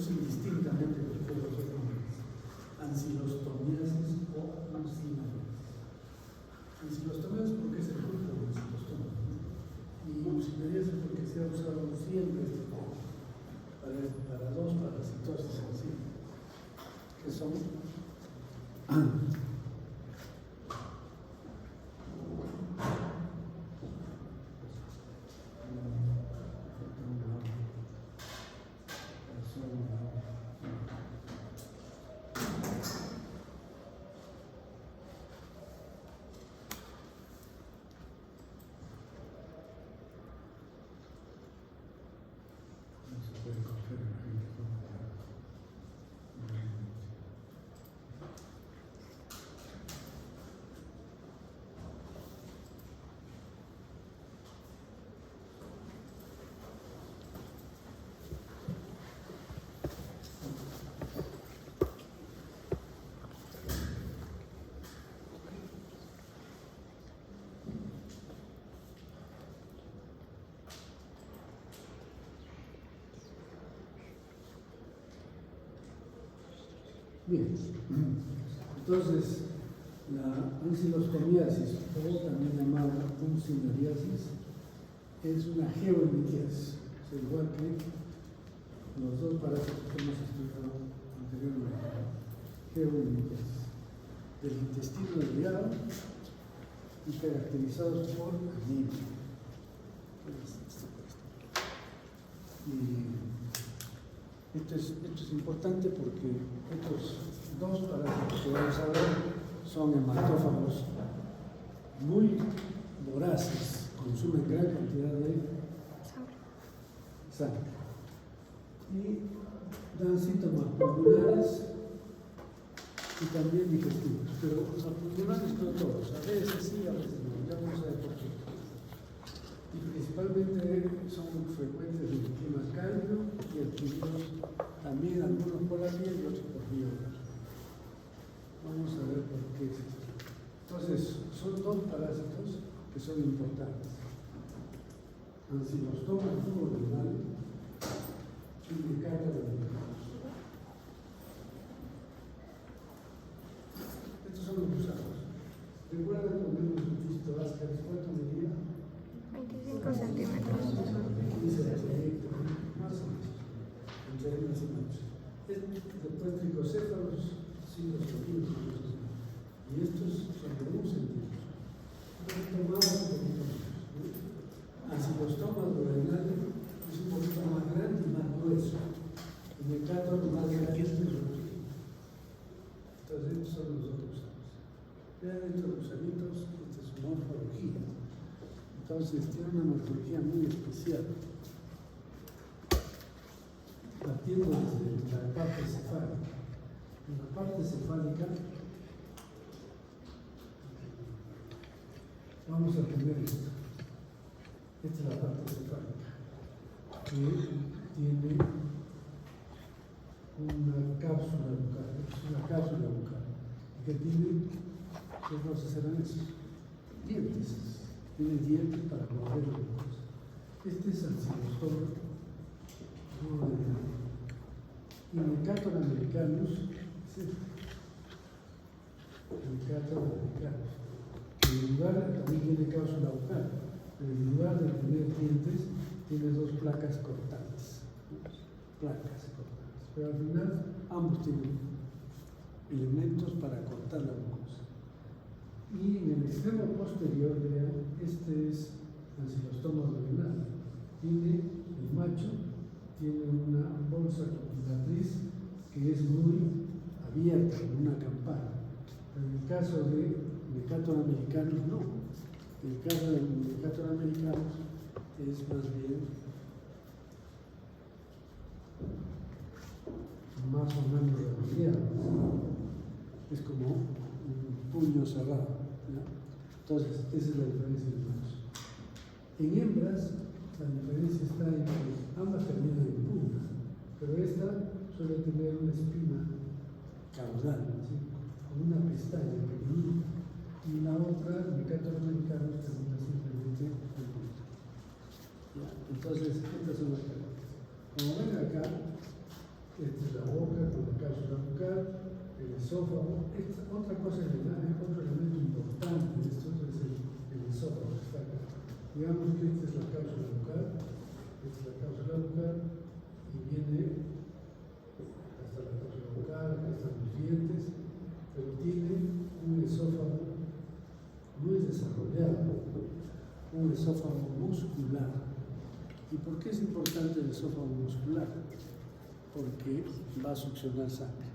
Podemos indistintamente los dos nombres: ancilostomiasis o uncinariasis. Ancilostomiasis porque es el grupo de ancilostomas, ¿no? Y uncinariasis porque se ha usado siempre este tema para dos parasitosis así, que son bien. Entonces, la ancilostomiasis, o también llamada uncinariasis, es una geoemitiasis, igual que los dos parásitos que hemos estudiado anteriormente. Geoemitiasis del intestino delgado y caracterizados por anemia. Y esto es importante porque estos dos parásitos que vamos a ver son hematófagos muy voraces, consumen gran cantidad de sangre y dan síntomas pulmonares y también digestivos, pero los pulmonares no todos, a veces sí, a veces no, ya vamos a ver por qué. Y principalmente son frecuentes en el clima cálido y adquiridos también algunos por la piel y otros por biólogos. Vamos a ver por qué es esto. Entonces, son dos parásitos que son importantes: ancilostoma duodenal y Decathlon. Estos son los gusanos. ¿Recuerdan cuando hemos visto Ascaris? ¿Cuánto medía? 25 centímetros. 15 centímetros, más o menos. Entre unas y otras. Después tricocéfalos, 5 centímetros. Y estos son de 1 centímetro. Un poquito más, un poquito menos. Ancilostoma duodenal es un poquito más grande y más grueso. El Decathlon más grande y más. Entonces, estos son los otros gusanos. Vean estos gusanitos, esta es su morfología. Entonces, tiene una morfología muy especial. Partiendo desde la parte cefálica. En la parte cefálica vamos a tener esto. Esta es la parte cefálica, que tiene una cápsula bucal, que tiene, ¿qué cosas serán esos? Dientes. Tiene dientes para morder la mucosa. Este es ancilostoma duodenal. Y Decathlon americanus es este. Decathlon americanus. Que en lugar, también tiene cápsula bucal, pero en lugar de tener dientes, tiene dos placas cortantes. Pero al final, ambos tienen elementos para cortar la mucosa. Y en el extremo posterior, vean, este es ancilostoma duodenal. El macho tiene una bolsa copulatriz que es muy abierta, como una campana. Pero en el caso de Decathlon americanus, no. En el caso de Decathlon americanus es más bien más o menos redondeado. Es como un puño cerrado, ¿no? Entonces, esa es la diferencia de macho. En hembras, la diferencia está en que ambas terminan en punta, pero esta suele tener una espina caudal, ¿sí? Con una pestaña pequeñita, y la otra, Decathlon americanus, termina simplemente en punta. ¿Ya? Entonces, estas son las características. Como ven acá, Esta es la boca con la cápsula bucal, el esófago. Otra cosa, otro elemento importante de esto es el esófago que está acá. Digamos que esta es la cápsula bucal, y viene hasta la cápsula bucal, acá están los dientes, pero tiene un esófago muy desarrollado, un esófago muscular. ¿Y por qué es importante el esófago muscular? Porque va a succionar sangre.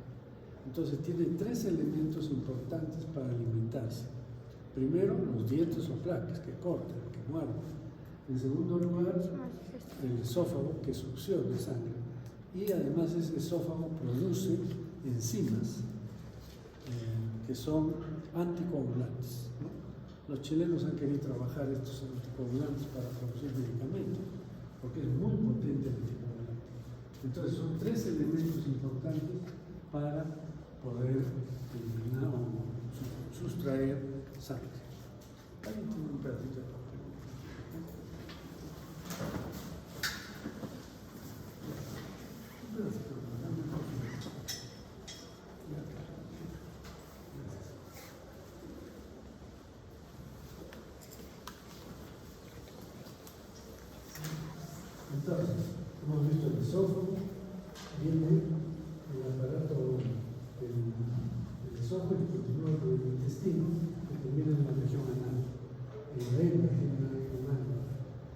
Entonces tiene tres elementos importantes para alimentarse. Primero, los dientes o placas que cortan, que muerden. En segundo lugar, el esófago que succiona sangre. Y además ese esófago produce enzimas que son anticoagulantes, ¿no? Los chilenos han querido trabajar estos anticoagulantes para producir medicamentos, porque es muy potente el anticoagulante. Entonces son tres elementos importantes para poder eliminar o sustraer sangre. Ahí tiene un pedacito de papel. Entonces, hemos visto el esófago, viene el aparato del esófago y continúa con el intestino, que termina en la región anal. La hembra tiene una región anal,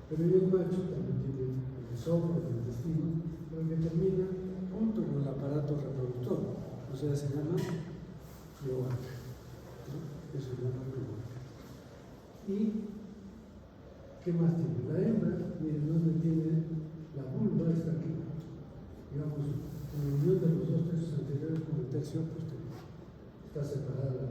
pero el macho también tiene el esófago, el intestino, pero que termina junto con el aparato reproductor, o sea, se llama cloaca, ¿no? Eso se llama cloaca. ¿Y qué más tiene? La hembra, miren dónde tiene la vulva, está aquí. Digamos, en la unión de los dos tercios anteriores con el tercio posterior. Está separada la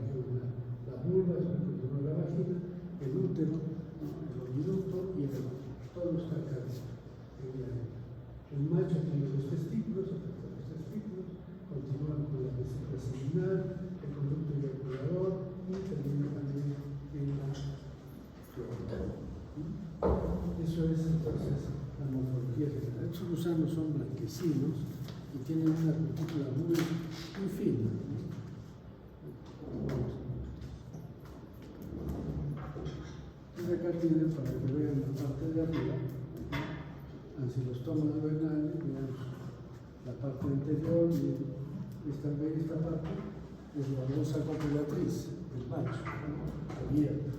vulva, es lo que continúa la vagina, el útero, ¿no? El oviducto y el ovario. Todo está acá en la hembra. El macho tiene los testículos, continúa con la vesícula seminal, el conducto eyaculador y termina también en la cloaca. Eso es entonces la morfología general. Estos gusanos son blanquecinos y tienen una cutícula muy fina. Entonces acá tienen, para que vean la parte de arriba, ancilostoma duodenal, digamos, la parte anterior y esta parte es la bolsa copulatriz del macho, abierta,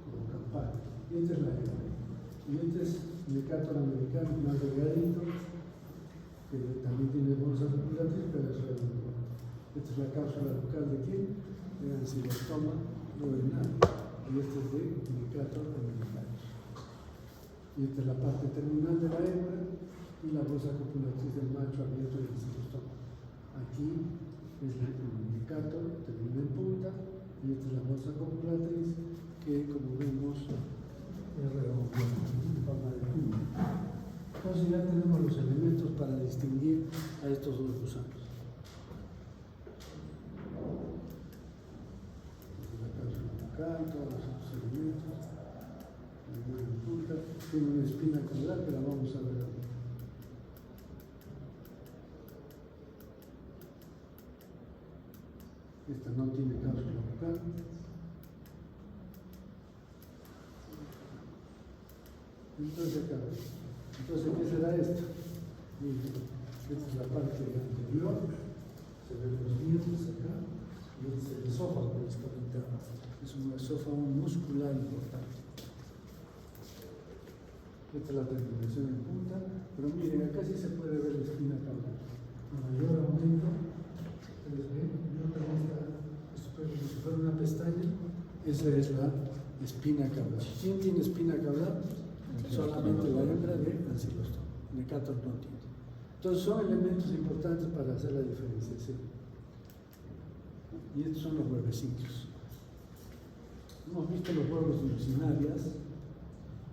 como campana. Y esta es la hembra. Y este es el Decatur americano más delgadito, que también tiene bolsa copulatriz, pero es redondo. Esta es la cápsula bucal de quién? De ancilostoma duodenal. Y este es de Decatur americano. Y esta es la parte terminal de la hembra y la bolsa copulatriz del macho abierto y el ancilostoma. Aquí es el Decatur, termina en punta, y esta es la bolsa copulatriz que, como vemos, es redonda, en forma de cubo. Entonces ya tenemos los elementos para distinguir a estos dos gusanos. La cápsula bucal, todos los otros elementos. En punta, tiene una espina caudal que la vamos a ver ahora. Esta no tiene cápsula bucal. Entonces, ¿qué será esto? Miren, esta es la parte anterior, se ven los dientes acá, y este es el esófago que les comentaba. Es un esófago muscular importante. Esta es la terminación en punta, pero miren, acá sí se puede ver la espina caudal. A mayor aumento, ustedes ven, no también está, esto es como si fuera una pestaña, esa es la espina caudal. ¿Quién tiene espina caudal? Solamente la hembra de ancilostoma. Decatur no tiene. Entonces son elementos importantes para hacer la diferenciación. Y estos son los huevecillos. Hemos visto los huevos de mucinarias.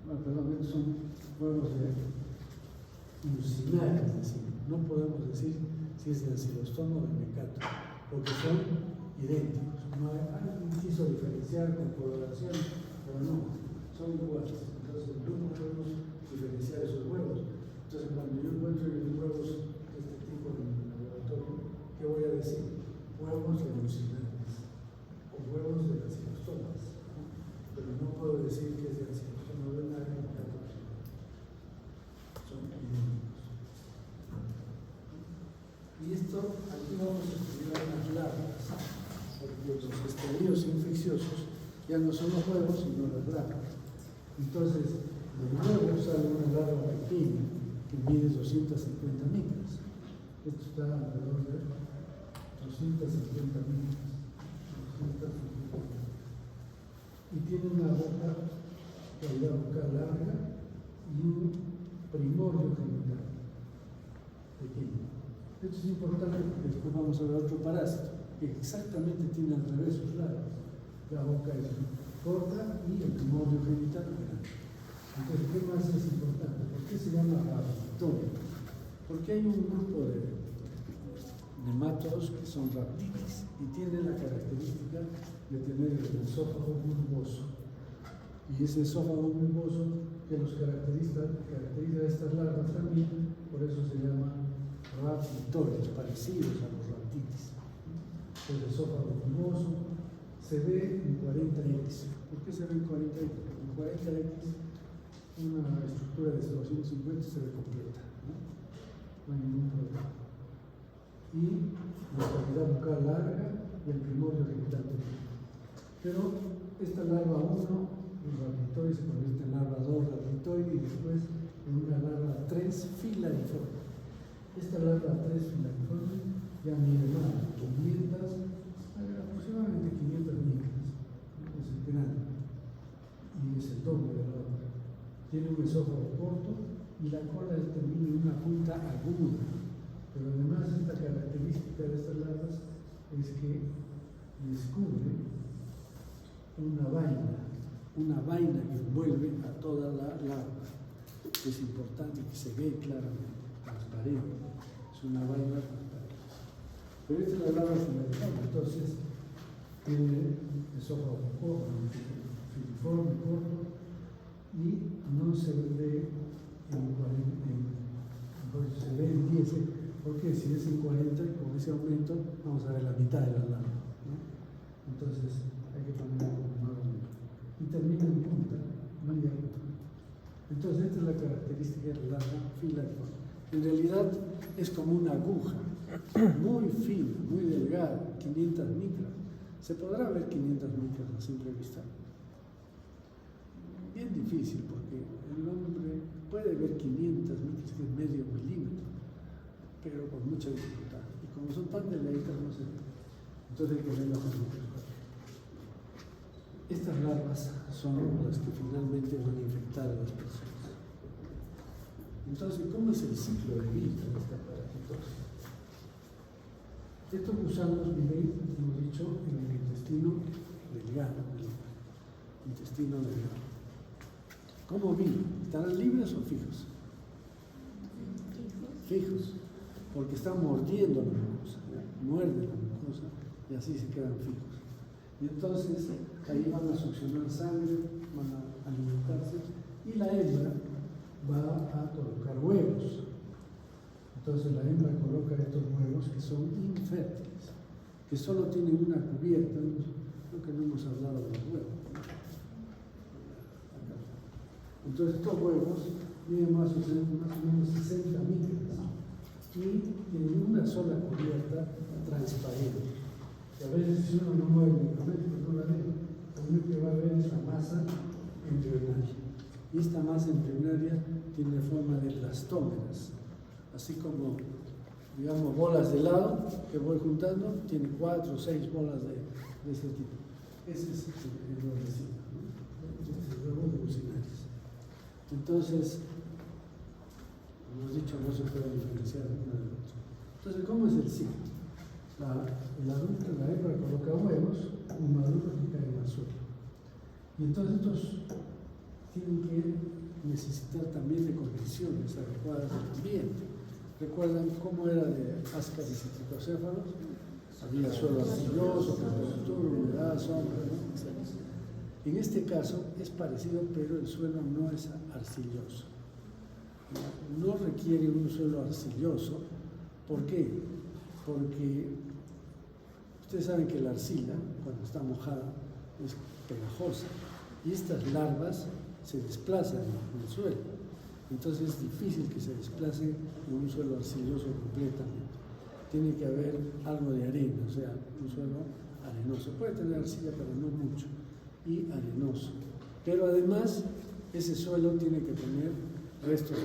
Bueno, perdón, estos son huevos de mucinarias, es decir, no podemos decir si es de ancilostoma o de Decatur, porque son idénticos. No hay un quiso diferenciar con coloración, pero no, son iguales. Entonces, no podemos diferenciar esos huevos. Entonces, cuando yo encuentro huevos de este tipo en esto, aquí vamos a estudiar las larvas, porque los estadios infecciosos ya no son los huevos, sino las larvas. Entonces, del huevo sale una larva pequeña que mide 250 micras. Esto está alrededor de 250 micras. Y tiene una boca, la boca larga y un primorio genital pequeño. Esto es importante porque después vamos a ver otro parásito que exactamente tiene al revés sus larvas. La boca es corta y el primorio genital grande. Entonces, ¿qué más es importante? ¿Por qué se llama raptitorio? Porque hay un grupo de nemátodos que son raptitis y tienen la característica de tener el esófago bulboso. Y ese esófago bulboso que los caracteriza a estas larvas también, por eso se llama raptitorios, parecidos a los raptitis. El esófago bulboso se ve en 40X. ¿Por qué se ve en 40X? Porque en 40X una estructura de 250 se ve completa, no hay ningún problema. Y la cavidad bucal larga y el primorio genital pequeño. Pero esta larva 1, el raptitoide, se convierte en larva 2, raptitoide, y después en una larva 3 filariforme. Esta larva 3 filariforme ya mide más, aproximadamente 500 micras, es el grande, y es el doble de la otra. Tiene un esófago corto y la cola termina en una punta aguda. Pero además esta característica de estas larvas es que descubre una vaina que envuelve a toda la larva. Es importante que se ve claramente, transparente. Es una vaina transparente. Pero esta es la larva filariforme, entonces tiene esófago corto, filiforme corto, y no se ve se ve en 10, porque si es en 40, con ese aumento, vamos a ver la mitad de la larva, ¿no? Entonces, hay que ponerlo como más bonito. Y termina en punta, muy alto. Entonces, esta es la característica de la larva filariforme. En realidad, es como una aguja, muy fina, muy delgada, 500 micras. ¿Se podrá ver 500 micras a simple vista? Bien difícil, porque el hombre puede ver 500 micras, que es medio milímetro, pero con mucha dificultad. Y como son tan delgaditas, no se ve. Entonces hay que verlo con microscopio. Estas larvas son las que finalmente van a infectar a las personas. Entonces, ¿cómo es el ciclo de vida de esta parasitosis? Estos gusanos viven, hemos dicho, en el intestino delgado, el intestino delgado. ¿Cómo viven? ¿Estarán libres o fijos? Fijos, porque están mordiendo la mucosa, muerden la mucosa y así se quedan fijos. Y entonces ahí van a succionar sangre, van a alimentarse y la hembra va a colocar huevos. Entonces la hembra coloca estos huevos que son infértiles, que solo tienen una cubierta. Creo que no hemos hablado de los huevos. Entonces estos huevos miden más o menos 60 micras y tienen una sola cubierta transparente. Y a veces si uno no mueve el microscopio no la ve, lo único que va a ver es la masa embrionaria. Y esta masa embrionaria tiene forma de blastómeras, así como, digamos, bolas de helado que voy juntando, tiene 4 o 6 bolas de ese tipo. Ese es el huevecito, ¿no? Este es el huevo de bucinares. Entonces, hemos dicho, no se puede diferenciar uno del otro. Entonces, ¿cómo es el ciclo? El adulto, la hembra coloca huevos, un maduro que cae al suelo. Y entonces estos tienen que necesitar también de condiciones adecuadas del ambiente. ¿Recuerdan cómo era de ascas y citricocéfalos? Había suelo arcilloso, temperatura, humedad, sombra, ¿no? En este caso es parecido, pero el suelo no es arcilloso. No requiere un suelo arcilloso. ¿Por qué? Porque ustedes saben que la arcilla, cuando está mojada, es pegajosa. Y estas larvas se desplazan en el suelo. Entonces es difícil que se desplace en un suelo arcilloso completamente. tiene que haber algo de arena, o sea, un suelo arenoso. Puede tener arcilla, pero no mucho, y arenoso. Pero además, ese suelo tiene que tener restos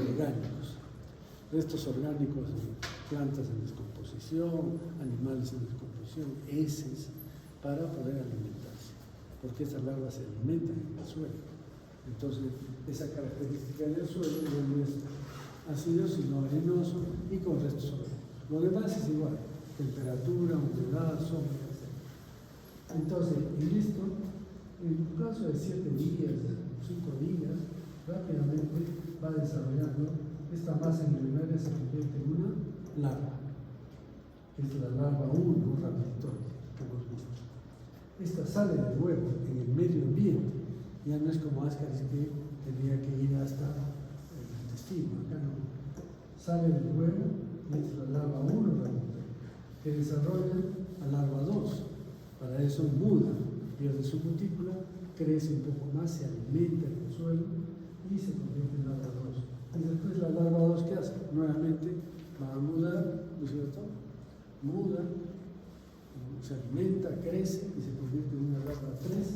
orgánicos de plantas en descomposición, animales en descomposición, heces, para poder alimentarse, porque esas larvas se alimentan en el suelo. Entonces, esa característica del suelo no es ácido, sino arenoso y con restos orgánicos. Lo demás es igual, temperatura, humedad, sombra, etc. Entonces, y listo, en un plazo de 7 días, 5 días, rápidamente va desarrollando esta masa embrionaria, se convierte en una larva, que es la larva 1, un rapiditoide, que hemos visto. Esta sale del huevo en el medio ambiente, ya no es como Ascaris que tenía que ir hasta el intestino, acá no. Sale del huevo y es la larva 1 rapiditoide, que desarrolla a larva 2. Para eso muda, pierde su cutícula, crece un poco más, se alimenta en el suelo y se convierte en larva 2. Y después la larva 2, ¿qué hace? Nuevamente va a mudar, ¿no es cierto? Muda, se alimenta, crece y se convierte en una larva 3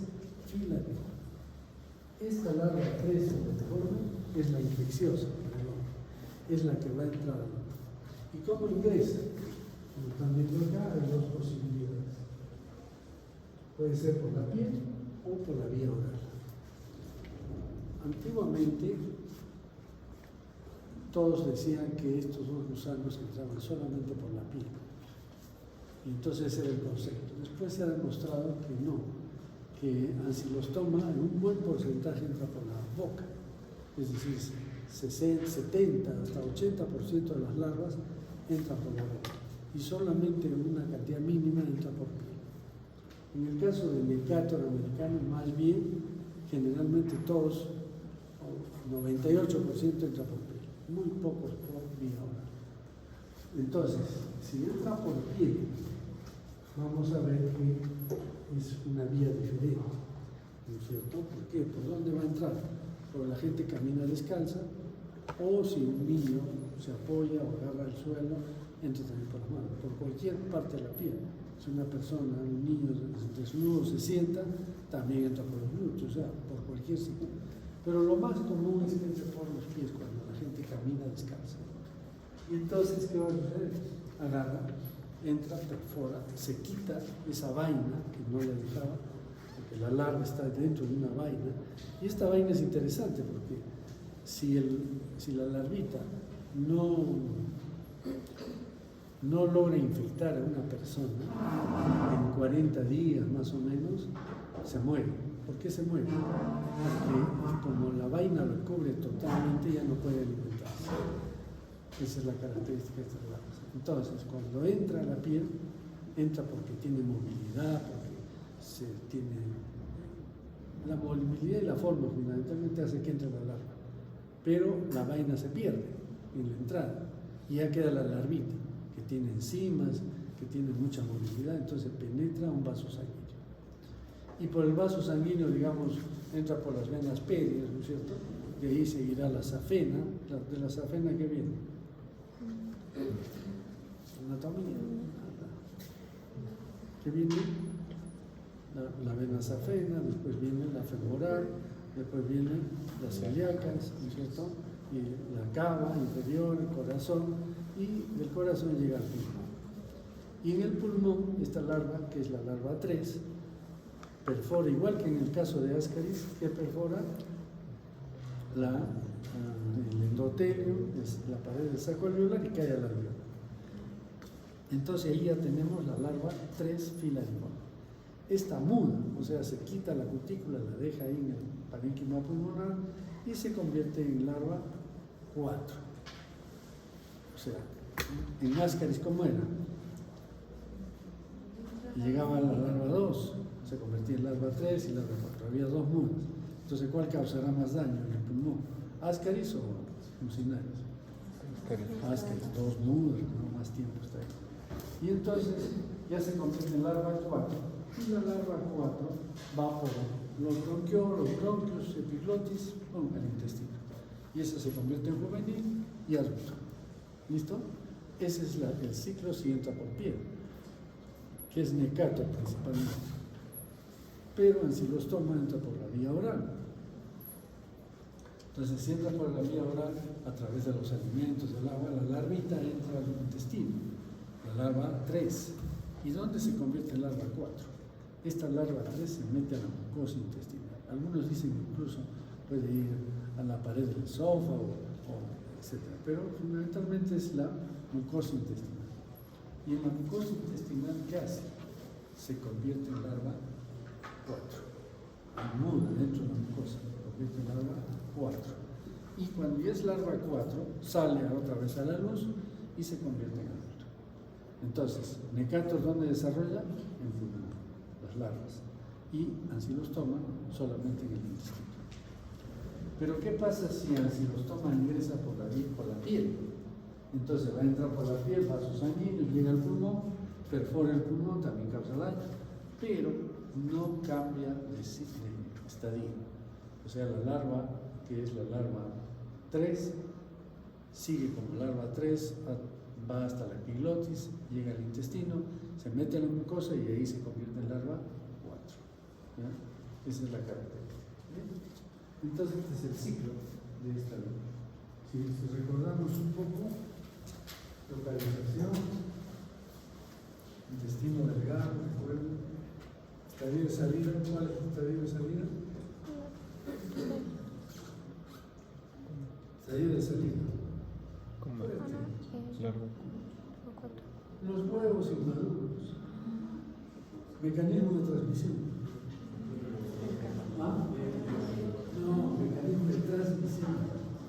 filariforme. Esta larva 3 filariforme es la infecciosa, es la que va a entrar al hombre. ¿Y cómo ingresa? Como están viendo acá, hay dos posibilidades. Puede ser por la piel o por la vía oral. Antiguamente, todos decían que estos dos gusanos entraban solamente por la piel. Y entonces ese era el concepto. Después se ha demostrado que no, que si los toma, en un buen porcentaje entra por la boca. Es decir, 60, 70, hasta 80% de las larvas entran por la boca. Y solamente una cantidad mínima entra por piel. En el caso del Mercator americano, más bien, generalmente todos, 98% entra por piel, muy pocos por vía oral. Entonces, si entra por piel, vamos a ver que es una vía diferente, ¿no es cierto? ¿Por qué? ¿Por dónde va a entrar? Porque la gente camina descalza, o si un niño se apoya o agarra el suelo, entra también por las manos, por cualquier parte de la piel. Si una persona, un niño desnudo se sienta, también entra por los glúteos, o sea, por cualquier sitio. Pero lo más común es que entre por los pies cuando la gente camina descalza. Y entonces, ¿qué va a suceder? Agarra, entra, perfora, se quita esa vaina que no le dejaba, porque la larva está dentro de una vaina. Y esta vaina es interesante porque si la larvita no logra infectar a una persona, en 40 días más o menos, se muere. ¿Por qué se muere? Porque como la vaina lo cubre totalmente, ya no puede alimentarse. Esa es la característica de estas larvas. Entonces, cuando entra a la piel, entra porque tiene movilidad, porque tiene la movilidad y la forma fundamentalmente hace que entre la larva. Pero la vaina se pierde en la entrada y ya queda la larvita, que tiene enzimas, que tiene mucha movilidad, entonces penetra un vaso sanguíneo. Y por el vaso sanguíneo, digamos, entra por las venas pédias, ¿no es cierto? De ahí seguirá la safena. ¿De la safena qué viene? Anatomía. ¿Qué viene? La vena safena, después viene la femoral, después vienen las celíacas, ¿no es cierto? Y la cava inferior, el corazón, y del corazón llega al pulmón. Y en el pulmón, esta larva, que es la larva 3, perfora, igual que en el caso de Ascaris, que perfora el endotelio, es la pared del saco alveolar y cae al alveolo. Entonces ahí ya tenemos la larva 3 filariforme. Esta muda, o sea, se quita la cutícula, la deja ahí en el parénquima pulmonar y se convierte en larva 4. O sea, en Ascaris, ¿cómo era? Llegaba a la larva 2, se convertía en larva 3 y larva 4. Había dos mudas. Entonces, ¿cuál causará más daño en el pulmón? ¿Ascaris o mucinaris? Ascaris, dos mudas, no más tiempo está ahí. Y entonces ya se convierte en larva 4. Y la larva 4 va por los bronquios, epiglotis, al intestino. Y esa se convierte en juvenil y adulto. ¿Listo? Ese es el ciclo si entra por piel, que es necato principalmente. Pero ancilostoma entra por la vía oral. Entonces, si entra por la vía oral, a través de los alimentos, del agua, la larvita entra al intestino, la larva 3. ¿Y dónde se convierte en larva 4? Esta larva 3 se mete a la mucosa intestinal. Algunos dicen que incluso puede ir a la pared del esófago, etc. Pero fundamentalmente es la mucosa intestinal. Y en la mucosa intestinal, ¿qué hace? Se convierte en larva 4. Muda dentro de la mucosa, se convierte en larva 4. Y cuando ya es larva 4, sale otra vez a la luz y se convierte en adulto. Entonces, necatos, ¿dónde desarrolla? En pulmón, las larvas. Y ancilostoma solamente en el intestino. Pero ¿qué pasa si ancilostoma ingresa por la piel? Entonces va a entrar por la piel, vasos sanguíneos, llega al pulmón, perfora el pulmón, también causa daño, pero no cambia de estadio. O sea, la larva, que es la larva 3, sigue como larva 3, va hasta la epiglotis, llega al intestino, se mete en la mucosa y ahí se convierte en larva 4. ¿Ya? Esa es la característica. ¿Bien? Entonces, este es el ciclo de esta larva. Si recordamos un poco, localización, intestino delgado, recuerden, estadio de salida, ¿cuál es el estadio de salida? Estadio de salida. ¿Cómo? Fuerte. Largo. Los huevos inmaduros. Mecanismo de transmisión. ¿Ah? No, mecanismo de transmisión.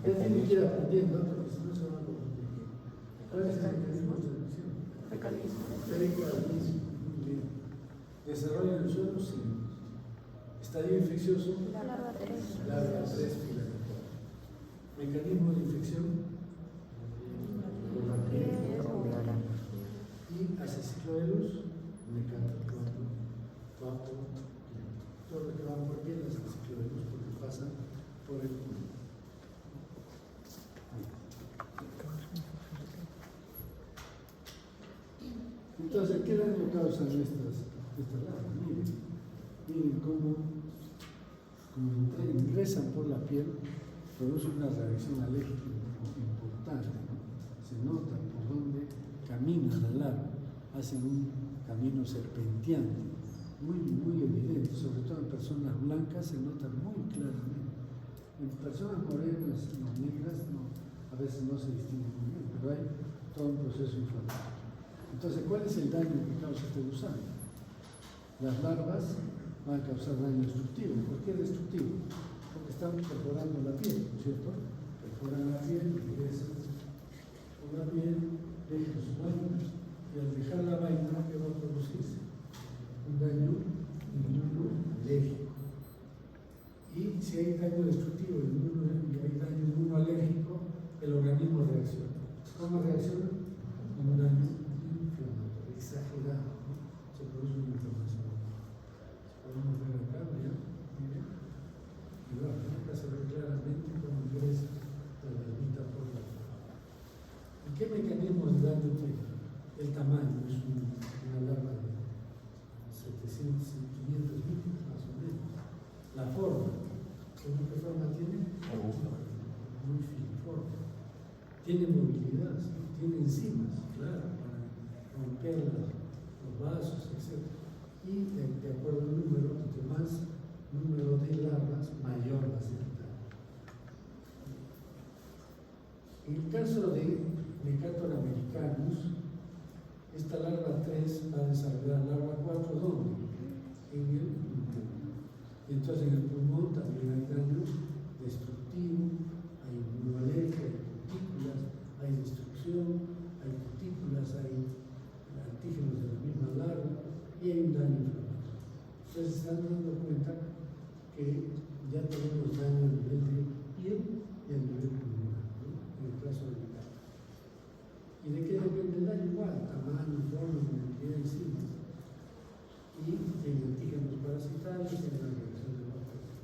Ya tienen que ir aprendiendo, porque si no se van a confundir. ¿Cuál es el mecanismo de transmisión? Mecanismo. Muy bien. Desarrollo en el suelo, sí. Estadio infeccioso. Larva 3. Larva 3, filamentosa. Mecanismo de infección. Por la piel. Y hace ciclo de luz, necato 4. Todo lo que va por piel hace ciclo de luz porque pasa por el pulmón. Entonces, ¿qué daño causan estas larvas? Miren cómo ingresan por la piel, produce una reacción alérgica importante, ¿no? Se nota por dónde camina la larva, hacen un camino serpenteante, muy evidente, sobre todo en personas blancas se nota muy claramente. En personas morenas o negras a veces no se distingue muy bien, pero hay todo un proceso inflamatorio. Entonces, ¿cuál es el daño que causa este gusano? Las larvas van a causar daño destructivo. ¿Por qué destructivo? Porque están perforando la piel, ¿no es cierto? Perforan la piel, ingresan por la piel, dejan sus vainas, y al dejar la vaina, ¿qué va a producirse? Un daño inmunológico. Y si hay daño destructivo y hay daño inmunológico, el organismo reacciona. ¿Cómo reacciona? Con un daño inflamatorio, exagerado, ¿no? Se produce una inflamación. Podemos ver acá, ¿ya? Miren. Y bueno, acá se ve claramente cómo ingresa la larvita por la piel. ¿Y qué mecanismos de daño tiene? El tamaño es una larva de 700, 500 litros más o menos. La forma, ¿qué forma tiene? Muy filiforme. Tiene movilidad, ¿sí? Tiene enzimas, claro, para romper los vasos, etc. Y de acuerdo al número, cuanto más número de larvas, mayor va a ser el daño. En el caso de Necator americanus, esta larva 3 va a desarrollar larva 4, ¿dónde? En el pulmón. Entonces en el pulmón también hay daño destructivo, hay inmunoalergia, hay cutículas, hay destrucción, hay cutículas, hay antígenos de la misma larva y hay un daño inflamatorio. Entonces se están dando cuenta que ya tenemos daño a nivel de piel y a nivel pulmonar, ¿no? En el caso del caso. ¿Y de qué depende el daño? Igual, tamaño, forma, movilidad, enzimas. Y tiene antígenos parasitarios y tiene la reacción de bacterias.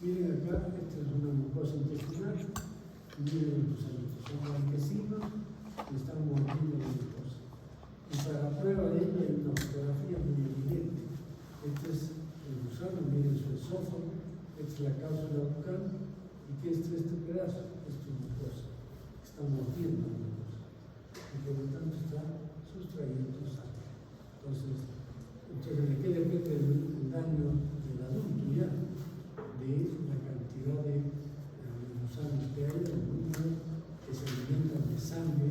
Miren acá, esta es una mucosa intestinal. Miren los alimentos, son blanquecinos, y están mordiendo la glucosa. Y para prueba de ello hay una fotografía muy evidente. Este es el gusano, miren su esófago, esta es la cápsula bucal, y ¿qué es este pedazo? Esto es glucosa, está mordiendo la glucosa, y por lo tanto está sustrayendo sangre. Entonces ¿de qué depende el daño del adulto ya? De la cantidad de gusanos que hay, el número que se alimentan de sangre.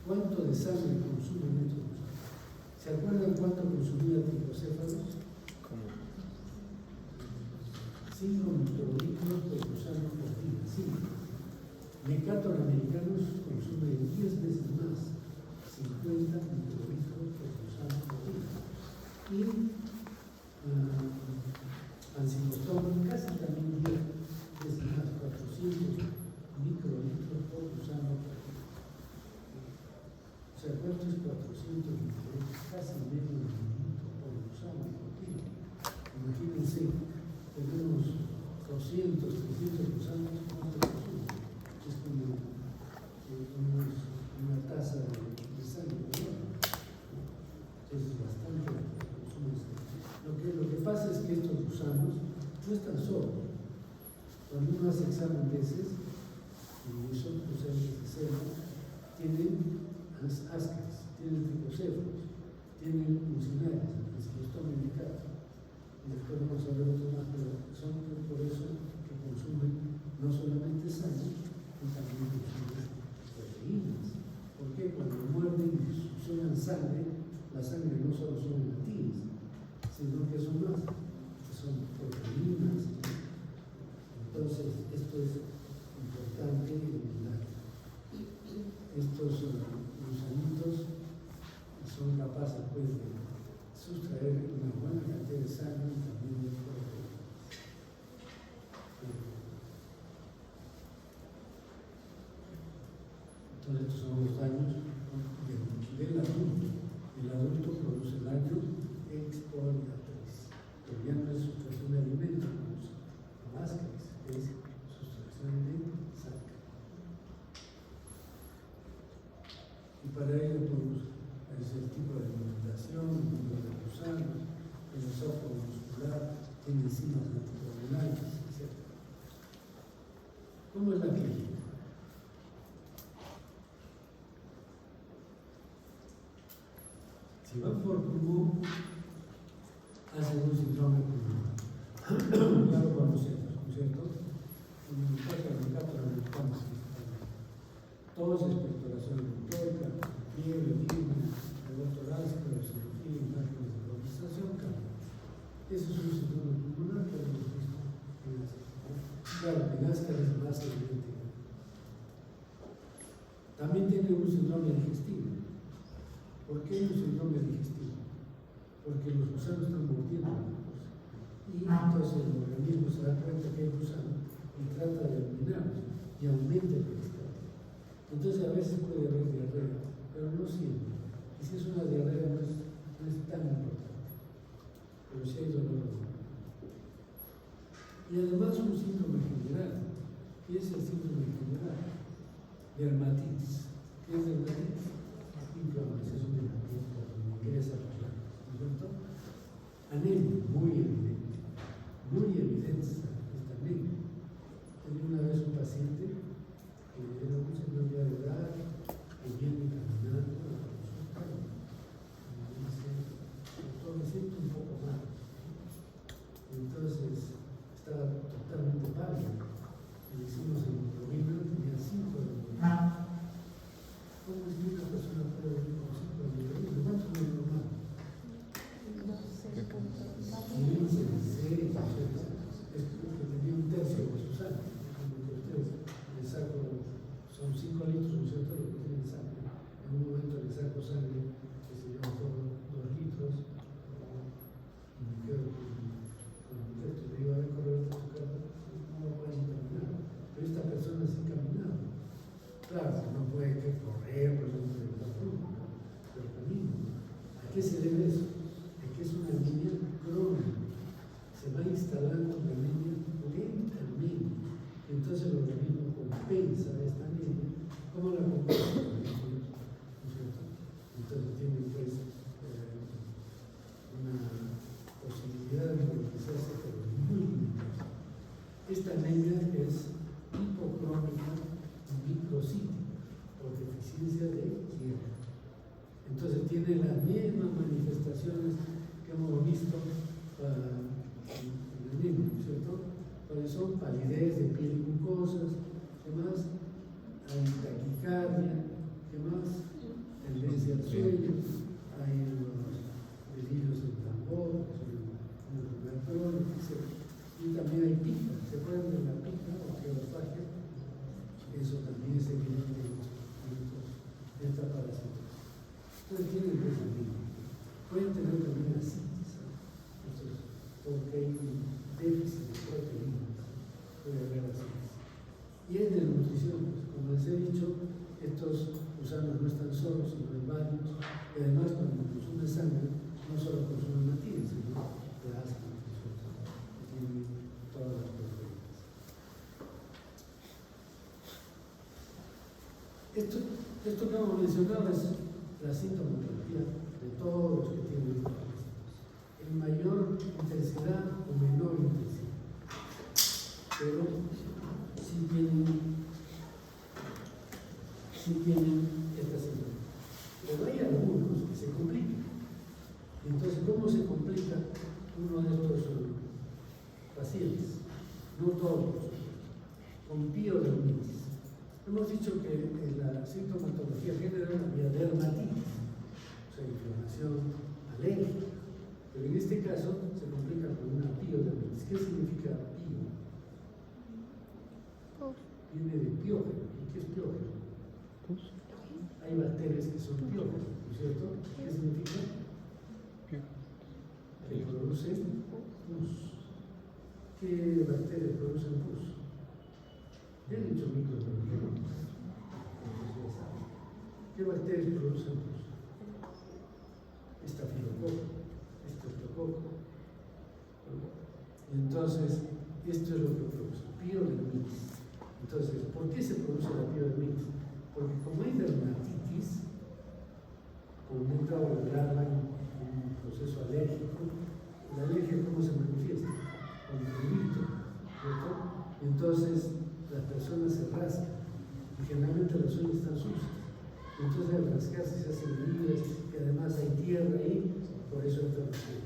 ¿Cuánto de sangre consumen estos gusanos? ¿Se acuerdan cuánto consumía tricocéfalos? 5 microlitros por gusano por día. 5. Mecatos americanos consumen 10 veces más, 50 microlitros por gusano por día. Y Ancylostomum casi también 10 veces más, 400 microlitros por gusano por día. O sea, ¿cuánto es 400 microlitros? Casi medio mililitro por gusano por día. Imagínense, tenemos 200, 300 gusanos, ¿cuánto consumen? Es como una taza de sangre, ¿no? Es bastante. Lo que pasa es que estos gusanos no están solos. Cuando uno hace examen de heces, y son gusanos de célula, tienen ascaris, tienen tricocéfalos, tienen mucinares, Ancylostomum medicatum. Y después vamos a ver otros más, pero son por eso que consumen no solamente sangre, sino también consumen proteínas. ¿Por qué? Cuando muerden y succionan sangre, la sangre no solo son latinas, sino que son más, que son proteínas. Entonces, esto es importante eliminar. Estos gusanitos son capaces pues, de sustraer una buena cantidad de sangre y también de proteínas. Entonces, estos son los daños del adulto. El adulto produce daño expoliatriz, que ya no es sustracción de alimentos, como ascaris, es sustracción de sangre. Y para ello podemos hacer el tipo de alimentación, el número de gusanos, el esófago muscular, tiene enzimas anticoagulantes, etc. ¿Cómo es la clínica? Si van por pulmón, hacen un síndrome pulmonar. Ya lo conocemos, ¿no es cierto? Un mecato americano, tos, expectoración glucóica, fiebre, edema, dolor torácico, cirugía, imágenes de condensación, cambio. Eso es un síndrome pulmonar que hemos visto en ascaris. Claro, en ascaris es más evidente. También tiene un síndrome digestivo. ¿Por qué hay un síndrome digestivo? Porque los gusanos están mordiendo la glucosa. Y entonces el organismo se da cuenta que hay gusano y trata de eliminarlos y aumenta el peristaltismo. Entonces a veces puede haber diarrea, pero no siempre. Y si es una diarrea no es tan importante. Pero si hay dolor. Y además un síndrome general. ¿Qué es el síndrome general? Dermatitis. ¿Qué es dermatitis? Inflamación de la piel por ingresa a la ¿no es cierto? Anemia, muy evidente esta anemia. Tenía una vez un paciente que era un señor ya de edad, que viene caminando a la consulta y me dice, doctor, me siento un poco mal. Entonces estaba totalmente pálido. Le hicimos hemoglobina, tenía 5 de hemoglobina. ¿Cómo es que una persona puede venir con 5 de hemoglobina? ¿Cuánto es lo normal? 15, 16, es porque tenía un tercio de su sangre. Como que ustedes le saco, son 5 litros, ¿no es cierto?, lo que tienen sangre. En un momento le saco sangre, que se llama todo 2 litros, y me quedo con el texto. Le digo, a ver, correr hasta tu casa, no lo puedes caminar. Pero esta persona sí caminaba. Claro, no puede correr, por ejemplo, pero camina. ¿A qué se debe eso? Es que es una anemia crónica. Se va instalando la anemia lentamente. Entonces el organismo compensa esta anemia. ¿Cómo la compensa? tiene las mismas manifestaciones que hemos visto en el niño, ¿cierto? Cuáles son palidez de piel y mucosas, ¿qué más? Hay taquicardia, ¿qué más? Tendencia al sueño, hay los delirios del tambor, que son una enfermedad crónica, etc. Y también hay pica, ¿se acuerdan de la pica o geofagia? Eso también es evidente en los pacientes de esta parasitosis. Entonces tienen pensamiento. Pueden tener también ascitis, porque hay un déficit de proteínas, puede haber ascitis. Y es de nutrición, pues, como les he dicho, estos gusanos no están solos, sino hay varios, y además cuando consumen sangre, no solo consumen matías, sino plasma, que tienen todas las proteínas. Esto que hemos mencionado es la sintomatología de todos los que tienen parásitos, en mayor intensidad o menor intensidad, pero sí tienen esta sintomatología. Pero hay algunos que se complican. Entonces, ¿cómo se complica uno de estos pacientes? No todos, con piodermitis. Hemos dicho que en la sintomatología general había dermatitis, o sea, inflamación alérgica, pero en este caso se complica con una piodermitis. ¿Qué significa pio? Viene de piógeno. ¿Y qué es piógeno? Hay bacterias que son piógenos, ¿no es cierto? ¿Qué significa? Que producen pus. ¿Qué bacterias producen pus? Ya he dicho microbiología, ¿no? ¿Qué bacterias producen pus? Estafilococo, estreptococo. Entonces, esto es lo que produce, piodermitis. Entonces, ¿por qué se produce la piodermitis? Porque como hay dermatitis, como ha entrado la larva en un proceso alérgico, la alergia ¿cómo se manifiesta? Con prurito, ¿cierto? Entonces, las personas se rascan y generalmente las uñas están sucias. Entonces al rascarse se hacen heridas y además hay tierra ahí, por eso entra la piel.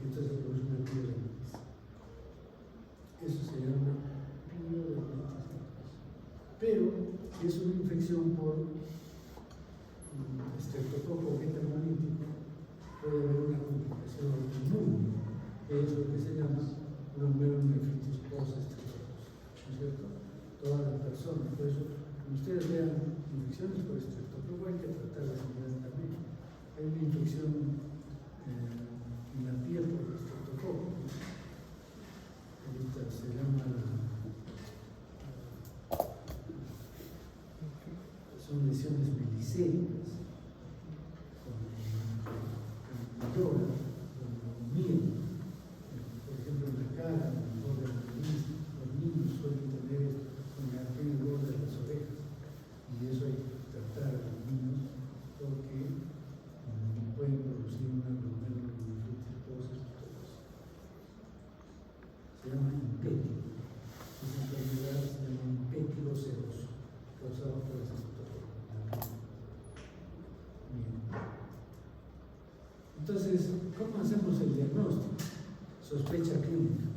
Entonces se produce una piodermitis. Eso se llama piodermitis. Pero si es una infección por estreptococo beta-hemolítico, puede haber una complicación inmune, que es lo que se llama glomerulonefritis post-estreptococcus, ¿no es cierto? Todas las personas, por eso, cuando ustedes vean infecciones por estreptococo, hay que tratarlas inmediatamente. Hay una infección en la piel por estreptococo, ahorita se llama son lesiones melicéricas, con llora, con miedo, por ejemplo en la cara, en el borde de la nariz. Los niños suelen tener esto en el borde de las orejas, y eso hay que tratar a los niños porque pueden producir una glomerulonefritis post-estreptococcus. Se llama impétigo. Esa enfermedad se llama impétigo seroso, causado por las estreptococcus. Entonces, ¿cómo hacemos el diagnóstico? Sospecha clínica.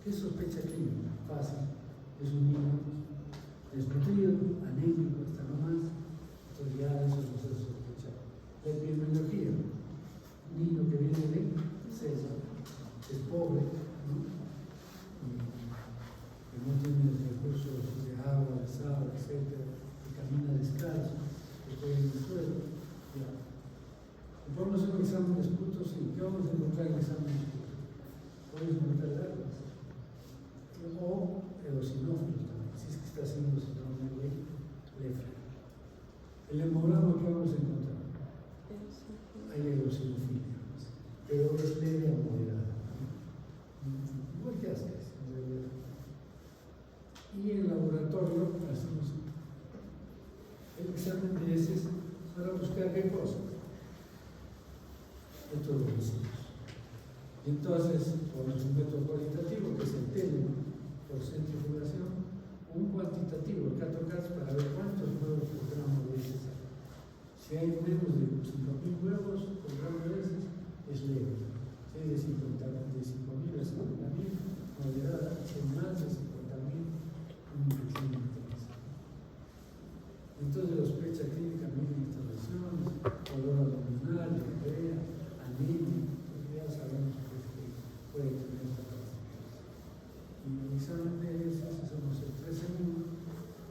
¿Qué es sospecha clínica? Fácil. Es un niño desnutrido, anémico, hasta no más. Entonces ya eso nos hace sospechar. La epidemiología. Un niño que viene de César, es pobre, ¿no? Que no tiene recursos de agua, de sal, etc. Que camina descalzo, que juega en el suelo. Ya. Podemos hacer un examen de esputo, sí. ¿Qué vamos a encontrar en el examen de esputo? Podemos encontrar larvas. O eosinófilos también, si es que está haciendo síndrome de Leffler. El hemograma, ¿qué vamos a encontrar? Hay eosinofilia, pero es leve a moderada. Igual que haces, en realidad. Y en el laboratorio hacemos el examen de heces para buscar qué cosa. Estos domicilios. Entonces, ponemos un método cualitativo que es el TELEM por centrifugación, un cuantitativo, el CATOCAS, para ver cuántos nuevos gramos de heces hay. Si Si hay menos de 5.000 huevos por gramo de heces, es leve. Si hay de 5.000 a 50.000, moderada. Si hay más de 50.000, una infección intensa. Entonces la sospecha clínica mide instalaciones, dolor abdominal, diarrea, anemia, pues ya sabemos pues, que puede tener esta clasificación. Y el examen de heces hacemos el 3 en 1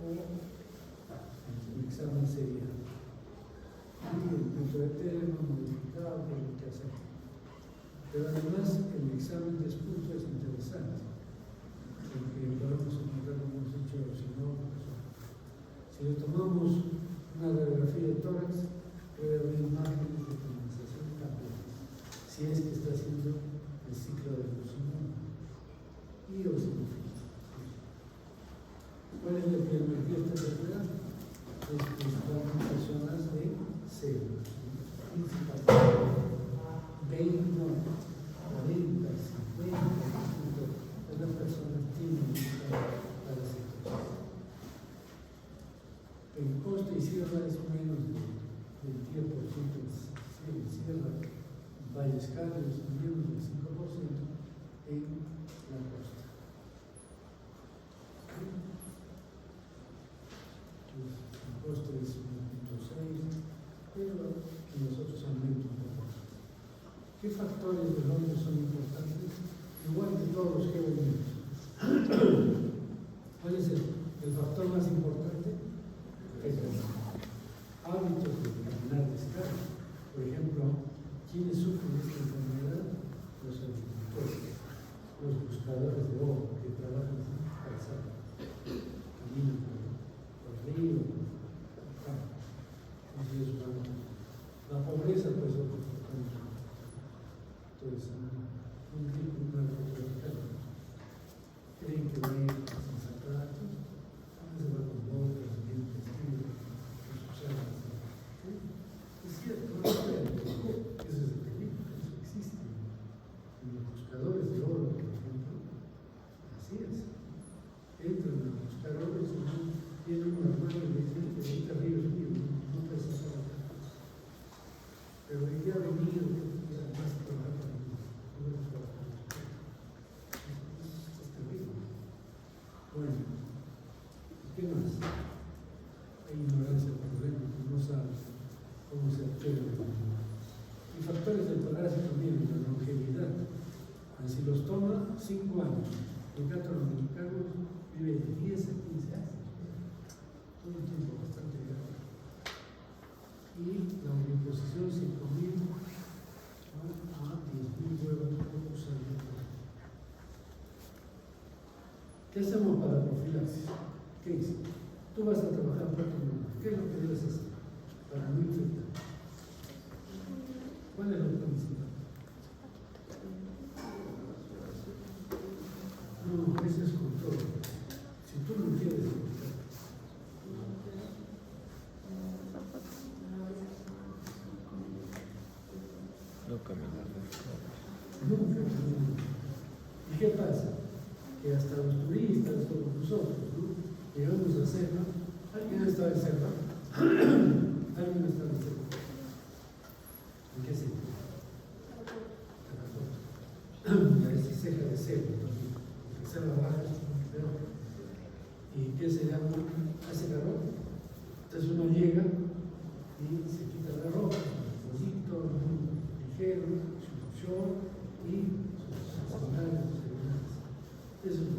o el examen serial. Y el punto de termo modificado por lo que hacer. Pero además el examen de esputo es interesante, porque podemos encontrar, como hemos dicho, sinónimos. Si le tomamos una radiografía de tórax, puede haber márgenes de condensación cambiantes, si es que está haciendo el ciclo de glucemia y eosinofilia. ¿Cuál es la epidemiología de esta enfermedad? Es principalmente personas de cero, principalmente 20, 40, 50% de las personas tienen para situación. El costo y sierra es menos del 10%, en sierra, Valles Cálidos, menos del 5% en la costa. El costo es 1.6, pero en los otros aumentos un poco más. ¿Qué factores del hombre son importantes? Igual que todos los que venimos. ¿Cuál es el factor más importante? Hábitos de caminar descalzo. Por ejemplo, ¿quiénes sufren esta enfermedad? Los agricultores, los buscadores de oro que trabajan en calzada, caminan por el río, por campo. Entonces, la pobreza, pues, otro factor. Entonces, un tipo de narcotraficante creen que va a ir sin zapatos, se va con botas, bien vestido, con sus armas. ¿Sí? Es cierto, no se puede, eso es el peligro, eso existe. En los buscadores de oro, por ejemplo, así es. Entran a buscar oro y tienen un hermano y le dicen que ahorita río es mío, no puedes hacer acá. Pero el día venido, que además trabajar para mí, no es trabajar. Esto es terrible. Bueno, ¿qué más? Hay ignorancia del problema, que no sabe cómo se altera. Y factores del parásito también, la longevidad. Si los toma 5 años, el gato dominicano vive de 10 a 15 años. Todo un tiempo bastante grande. Y la oviposición 5.000 a 10.000 huevos por usamiento. ¿Qué hacemos para profilaxis? ¿Qué dice? Tú vas a trabajar para tu mundo. ¿Qué es lo que debes hacer para no infectar? ¿Cuál es lo principal? No, ese es control. Si tú no quieres infectar, no caminar. nunca. ¿Y qué pasa? Que hasta los turistas, todos nosotros, ¿no? Llegamos a Selva. ¿Alguien ha estado en Selva? ¿Alguien ha estado en Selva? ¿En qué sitio? La esa ceja de Selva también. La Selva baja, ¿verdad? ¿Y qué se llama? Hace calor. Entonces uno llega y se quita la ropa, un poquito, ligero, su short y sus sandalias, sus seguridades. Eso es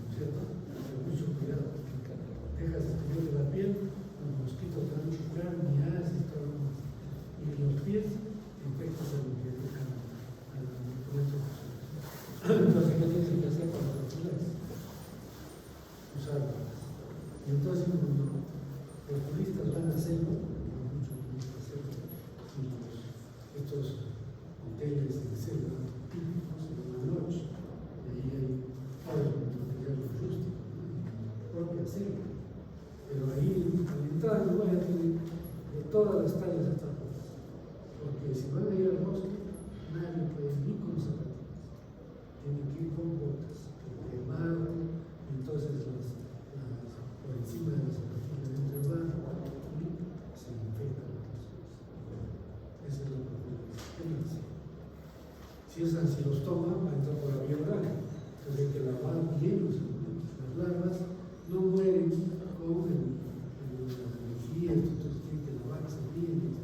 cierto, pero mucho cuidado. Dejas de la piel, los mosquitos te van a chocar, miadas y todo lo demás. Y los pies te infectas a lo que dejan al documento. Entonces, ¿qué tienes que hacer para profilaxis? Usarlas. Y entonces, cuando los turistas van a hacerlo, muchos turistas hacen estos hoteles de selva típicos, en la noche, y ahí hay todo el material rústico, propia selva. Pero ahí, al entrar, no van a tener de todas las tallas de tapas, porque si van a ir al bosque, nadie puede ir con zapatillas, tienen que ir con botas, porque barro, entonces por encima de las zapatillas dentro del barro y se infectan las personas. Si es ancilostoma, va a entrar por la vía oral. Entonces hay que lavar bien los segmentos. Las larvas no mueren con la energía, entonces tienen que lavarse bien.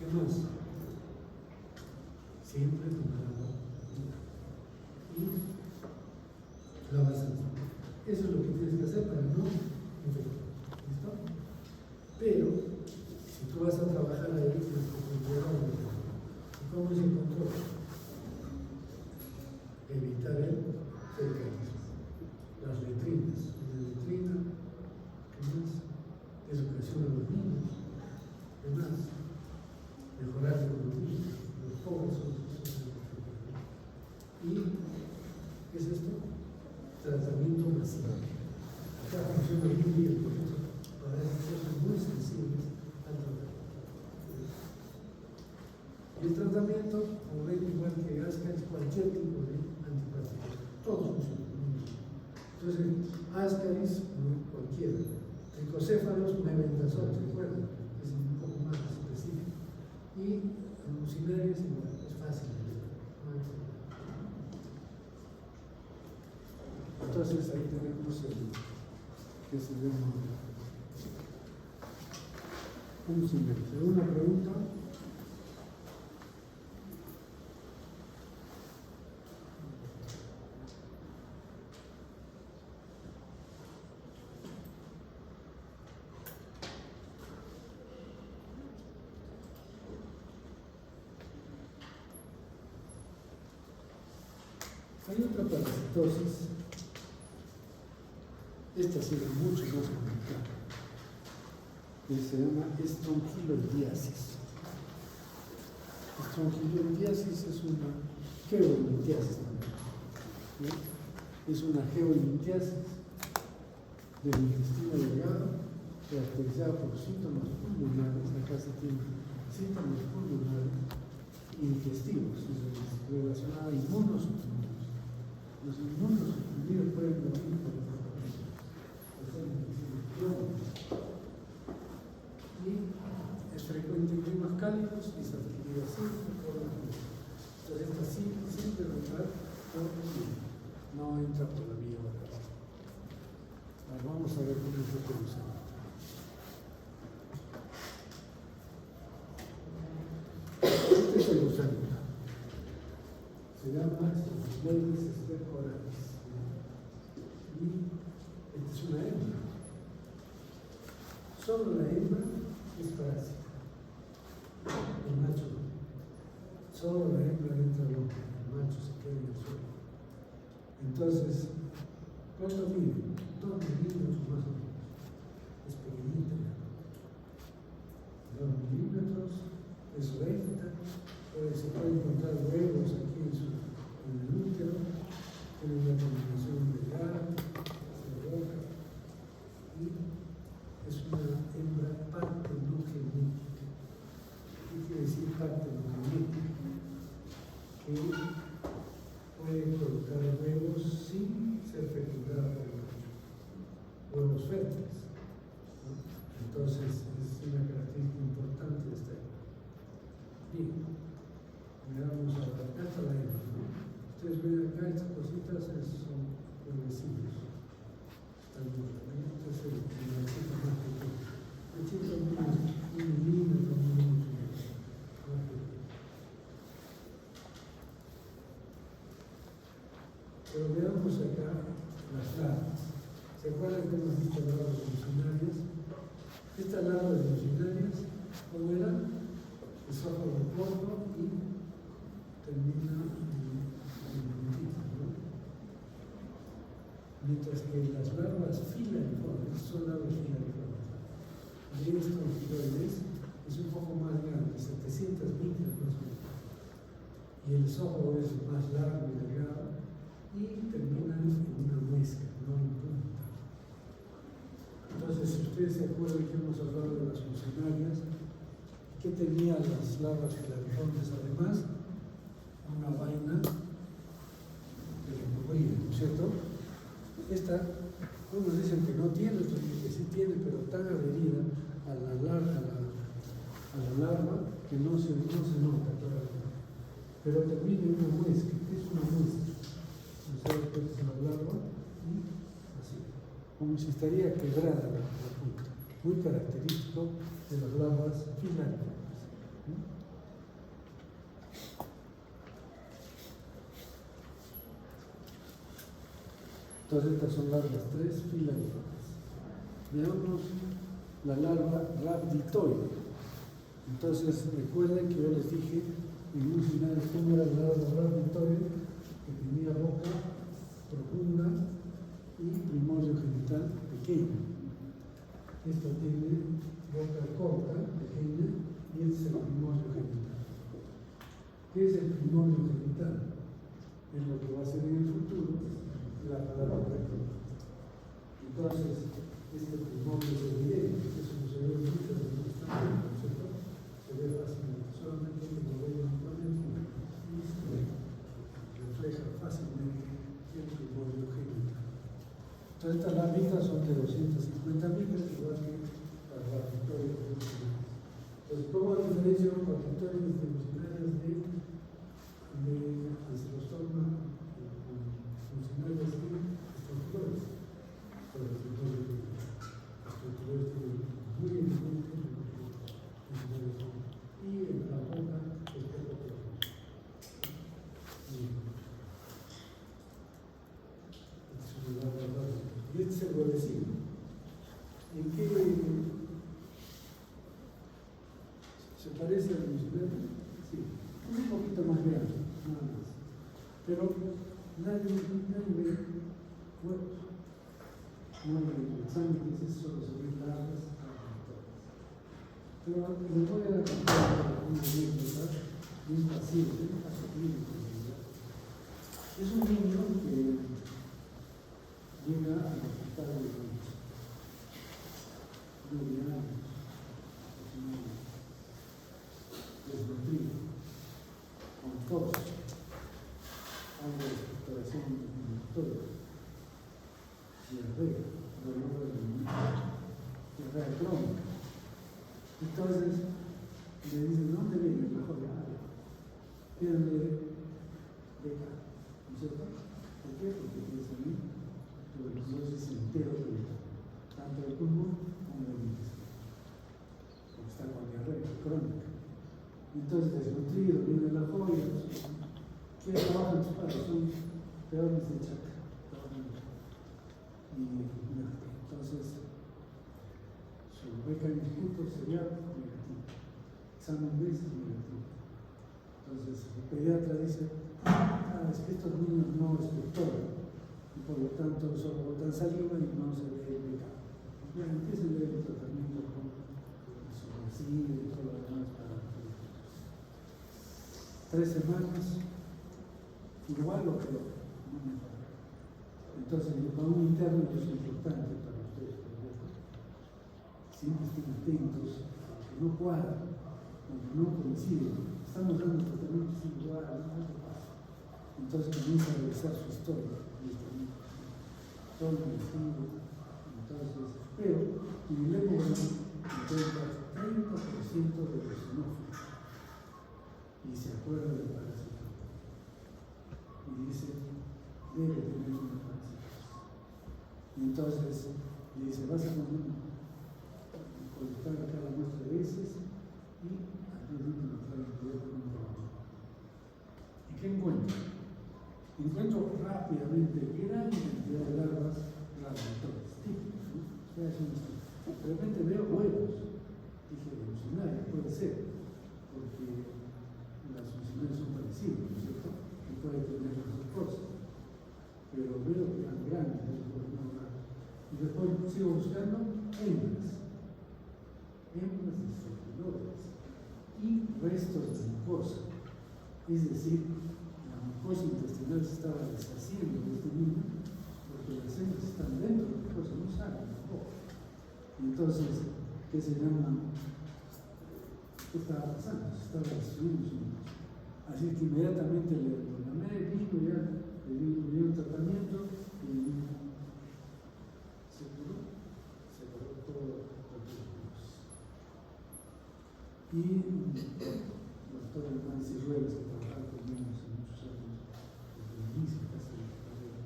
¿Qué más? Siempre con agua y lavarse. Eso es lo que tienes que hacer para no infectar. ¿Listo? Pero, si tú vas a trabajar ahí, tienes que controlar. ¿Cómo es el control? Evitar el fecalismo. Las letrinas. Una letrina, ¿qué más? Educación a los niños, ¿qué más? Mejorar la economía, los pobres son ¿y qué es esto? Tratamiento masivo. Acá funciona muy bien, por eso, para esas cosas muy sensibles al tratamiento. Y el tratamiento, como ven, igual que ASCA, es cualquier tipo de antipartículas. Todos funcionan muy bien. Entonces, ascaris, cualquiera. Tricocéfalos, mebendazol, ¿se acuerdan? Es un poco más específico. Y mucilarias, igual, es fácil. Entonces, ahí tenemos el que se llama un silencio. ¿Una pregunta? Hay otra parasitosis, esta sí es mucho más complicada, que se llama estronquiloidiasis. Estronquiloidiasis es una geolintiasis también, ¿sí? Es una geolintiasis del intestino delgado, caracterizada por síntomas pulmonares. Acá se tienen síntomas pulmonares intestinos, relacionada a inmunosuprimidos. Los inmunosuprimidos pueden morir por y es frecuente en climas cálidos y se adquiere siempre por la noche. Entonces esta siempre entrar por no entra por la vía oral. Vamos a ver cómo es lo que usamos. Este es el gusano. Se llama Strongyloides stercoralis. Y esta es una hembra. Solo la hembra es parásita. El macho no. Solo la hembra entra al hombre. El macho se queda en el suelo. Entonces, ¿cuánto mide? 2 milímetros más o menos. Es pequeñita. 2 milímetros. Es recta. Se puede encontrar huevos aquí en el útero. Tiene una combinación de gas, de boca. Y es una hembra partenogenética. ¿Qué quiere decir partenogenética? Que puede colocar huevos sin ser fecundada por el macho. Huevos fértiles, ¿no? Entonces es una característica importante de esta hembra. Bien. Miramos ahora, acá está la hembra, ¿no? Ustedes ven acá, estas cositas son huevecillos. Están muy bien. Este es el huevecito más pequeño. El chico es un milímetro más pequeño. Pero veamos acá las larvas. ¿Se acuerdan que hemos visto larvas evolucionarias? Estas larvas evolucionarias, ¿cómo eran? Esófago corto y termina en puntita, ¿no? Mientras que las larvas filariformes son larvas filariformes. De estrongyloides es un poco más grande, 700 micras más o menos. Y el esófago es más largo y delgado y termina en una muesca, no en punta. Entonces, si ustedes se acuerdan que hemos hablado de las funcionarias, ¿qué tenían las larvas filariformes además? Una vaina que le cubría, ¿no es cierto? Esta, unos dicen que no tiene, otros dicen que sí tiene, pero tan adherida a la larva que no se nota todavía. pero termina en una muesca. ¿Qué es una muesca? O sea, después se la larva y así, como si estaría quebrada la punta, muy característico de las larvas filántropes. Entonces estas son larvas 3 filántropes. Veamos la larva rhabditoide. Entonces recuerden que yo les dije en un final cómo era la larva rhabditoide, que tenía boca profunda y primorio genital pequeño. Esta tiene boca corta, pequeña, y este es el primorio genital. ¿Qué es el primorio genital? Es lo que va a ser en el futuro la palabra recta. Entonces, este primorio es evidente, eso no se ve mucho en el instrumento, ¿cierto? Se ve fácilmente, solamente que lo vean con el instrumento, refleja fácilmente el primorio genital. Entonces, estas larvitas son de 250 micras, igual que las rhabditoides evolucionarias. Entonces, ¿cómo diferencio rhabditoides evolucionarias de Ancylostoma funcionarias y estructurales? Por las estructurales tienen muy evidentes y en la boca está y este es el huevecino. ¿En qué se parece al mucilero? Sí, un poquito más grande, nada más. Pero nadie ve huevos. No hay exámenes, solo se ven larvas. Pero les voy a contar una anécdota de un paciente, un caso clínico. Es un niño que llega al hospital de niños. 9 años, desnutrido, con tos, algo de expectoración inflamatoria, diarrea, dolor de la diarrea crónica. Entonces le dicen, ¿dónde viene? Mejor de agua. Pídanle beca, ¿no es cierto? ¿Por qué? Porque tiene salir tuberculosis entero, tanto del pulmón como del intestino, porque está con diarrea crónica. Entonces, desnutrido, viene la joya. ¿Qué trabajan tus padres? Son peores de chaca. Y entonces, su beca en instituto sería negativa. Examen B es negativo. Entonces, el pediatra dice, es que estos niños no expectoran y por lo tanto solo botan saliva y no se ve beca. Bien, empiecen a ver el tratamiento con su vecino y todo lo demás para 3 semanas, igual o peor, no mejor. Entonces, para un interno es importante para ustedes, siempre estén atentos, aunque no cuadran, aunque no coinciden, estamos dando tratamientos iguales, no pasa. Entonces comienza a revisar su historia, todo el vestido, entonces, pero en el hemograma encuentra 30% de los xenófilos y se acuerda del parásito y dice, debe tener una parásito. Y entonces le dice, vas a colectar cada muestra de heces y aquí es donde nos trae el poder con un trabajo. ¿Y qué encuentro? Encuentro rápidamente gran cantidad de larvas rhabditoides, típicas, ¿no? De repente veo huevos, dije, evolucionarias, puede ser, porque las funciones son parecidas, ¿no es cierto? Y puede tener las dos cosas. Pero veo que eran grandes, y después sigo buscando hembras de servidores y restos de mucosa. Es decir, la mucosa intestinal se estaba deshaciendo de este niño porque las hembras están dentro de la mucosa, no salen tampoco. Entonces, ¿qué se llama? ¿Qué estaba pasando? Se estaba destruyendo su mucosa. Así que inmediatamente le programé, vino ya, le di un tratamiento y el niño se curó todo. Y sobre todo el man Ciruelas, que trabajaron conmigo hace muchos años, desde el inicio casi de la carrera,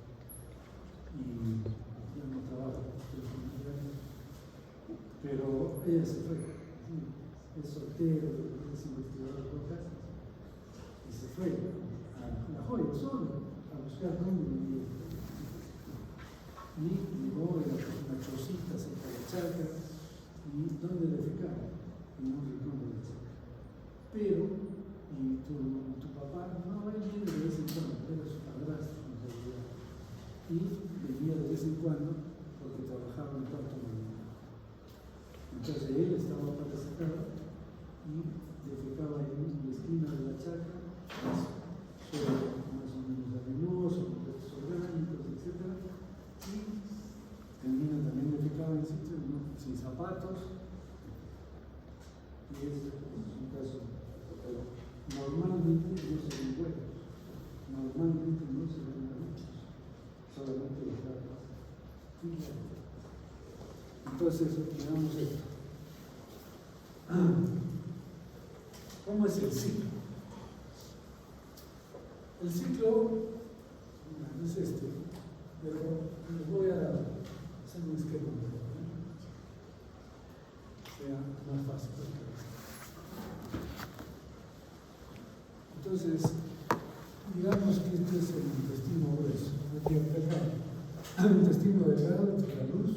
y ya no trabaja con ustedes en el año, pero ella se fue, es soltero, es investigador de casas, y se fue a La Joya solo, a buscar dónde vivir. Y llegó en una chocita cerca de la charca, y dónde defecaba, en un rincón de la charca. Pero, y tu papá, no, él viene de vez en cuando, era su padrastro en realidad, y venía de vez en cuando porque trabajaba en Puerto Marino. Entonces él estaba para sacar y defecaba en la esquina de la charca, suelo más o menos arenoso, con restos orgánicos, etc. Y el niño también defecaba en sitios, ¿no?, sin zapatos, y es un caso, pero normalmente no se ven huevos, normalmente no se ven adultos, solamente los gatos. Entonces, veamos esto. ¿Cómo es el ciclo? El ciclo, no es este, pero les voy a hacer un esquema sea más fácil. Entonces, digamos que este es el intestino grueso, el intestino delgado entre la luz,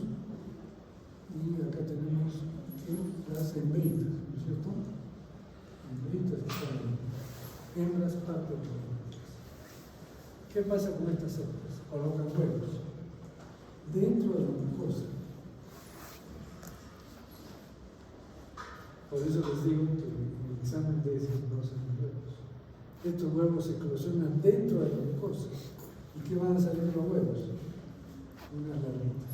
y acá tenemos las hembritas, ¿no es cierto? Hembritas están hembras, partes de hembras. ¿Qué pasa con estas hembras? Colocan huevos dentro de la mucosa. Por eso les digo que en el examen de esos no se ven huevos. Estos huevos se eclosionan dentro de la mucosa. ¿Y qué van a salir los huevos? Unas larvitas.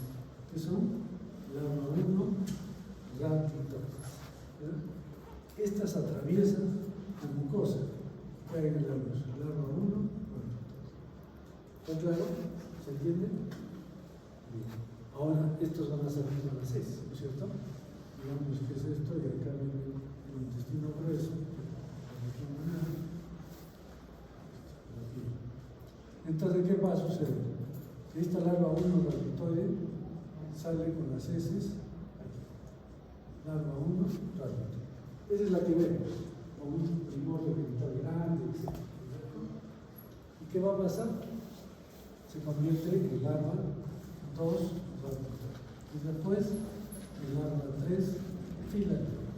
¿Qué son? Larva 1, Rhamphitophis. Estas atraviesan la mucosa, caen en la luz. Larva 1, Rhamphitophis. ¿Está claro? ¿Se entiende? Bien. Ahora, estos van a salir a las 6, ¿no es cierto? Digamos que es esto, y acá viene el intestino grueso. Entonces, ¿qué va a suceder? Esta larva 1 rhamphitoide sale con las heces aquí. Larva 1 rhamphitoide. Esa es la que vemos, con un primordio genital grande, etc. ¿Y qué va a pasar? Se convierte en larva 2 rhamphitoide. Y después, en larva 3 filagroma.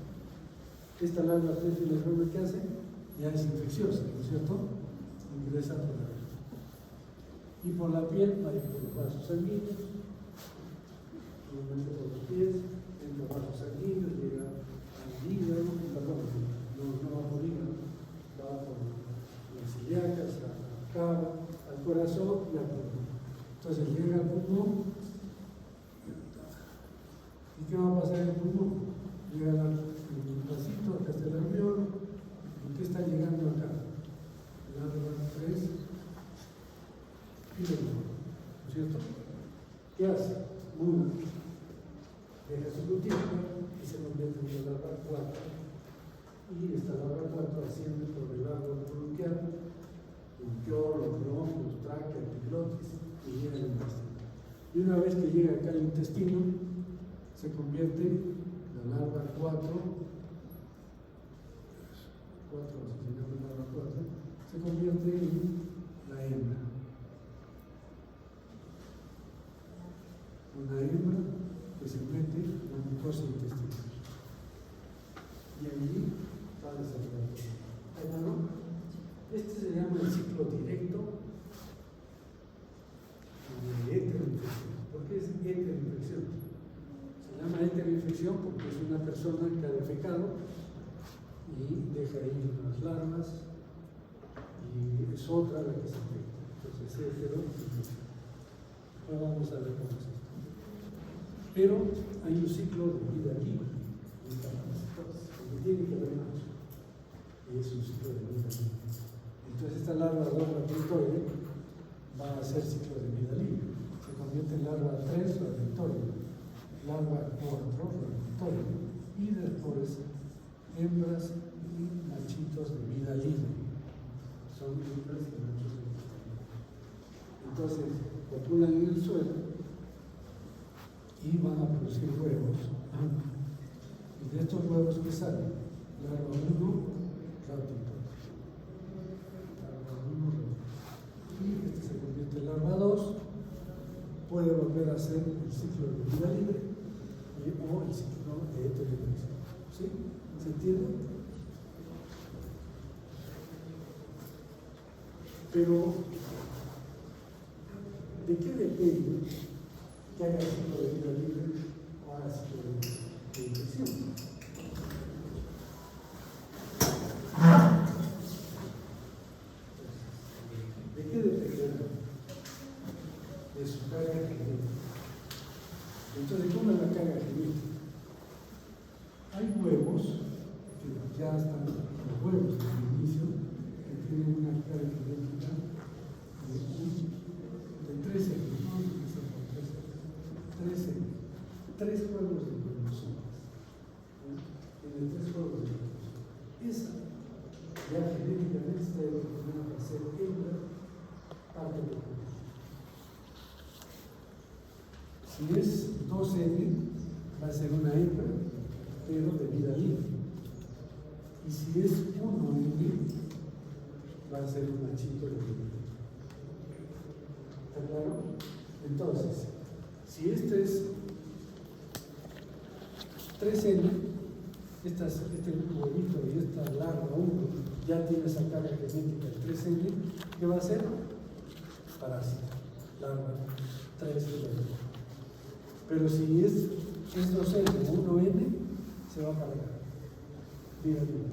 Esta larva 3 filagroma, ¿qué hace? Ya es infecciosa, ¿no es cierto? Ingresa por la piel. Y por la piel va a ir por los vasos sanguíneos, normalmente por los pies, entra vasos sanguíneos, llega al hígado, perdón, no va por hígado, va por las ilíacas, a la cava, al corazón y al pulmón. Entonces llega al pulmón. ¿Y qué va a pasar en el pulmón? Llega al vasito, acá está el alveolo. ¿Y qué está llegando acá? Larva 3 filagroma, ¿no es cierto? ¿Qué hace? Una, deja su cutícula y se convierte en la larva 4. Y esta larva 4 asciende por el árbol bronquial, los bronquios, tráquea, epiglotis, y llega al intestino. Y una vez que llega acá al intestino, se convierte la larva 4, se llama larva 4, se convierte en la hembra. Una hembra que se mete en la mucosa intestinal. Y allí va a desarrollar. ¿Claro? Este se llama el ciclo directo de heteroinfección. ¿Por qué es heteroinfección? Se llama heteroinfección porque es una persona que ha defecado y deja ahí unas larvas y es otra la que se infecta. Entonces es heteroinfección. Ahora vamos a ver cómo es esto. Pero hay un ciclo de vida libre, porque tiene que ver mucho, y es un ciclo de vida libre. Entonces esta larva 2 rhamphitoide va a hacer ciclo de vida libre, se convierte en larva 3 rhamphitoide, larva 4 rhamphitoide, y después hembras y machitos gametos de vida libre. Son hembras y machos de vida libre. Entonces, copulan en el suelo y van a producir huevos. Y de estos huevos que salen, larva 1, ratito. Larva 1, y este se convierte en larva 2, puede volver a hacer el ciclo de vida libre o el ciclo de heterogeneidad. ¿Sí? ¿Se entiende? Pero, ¿de qué depende que haga ciclo de vida libre o haga ciclo de infección? ¿De qué depende? De su carga genética. Entonces, ¿cómo es la carga genética? Hay huevos que ya están, los huevos del inicio, que tienen una carga genética de 13, vamos a empezar con 13, 3 huevos de cromosomas. Tiene 3 huevos de cromosomas. Esa ya genéticamente está determinada para ser hembra, parte del cuerpo. Si es 2N, va a ser una hembra, pero de vida libre. Y si es 1N, va a ser un machito de vida libre. ¿Está claro? Entonces, si este es 3N, este huevito y esta larva 1 ya tiene esa carga genética de 3N, ¿qué va a ser? Parásito. Larva 3 de la vida. Pero si es 2N o 1N, se va para acá. Vida libre.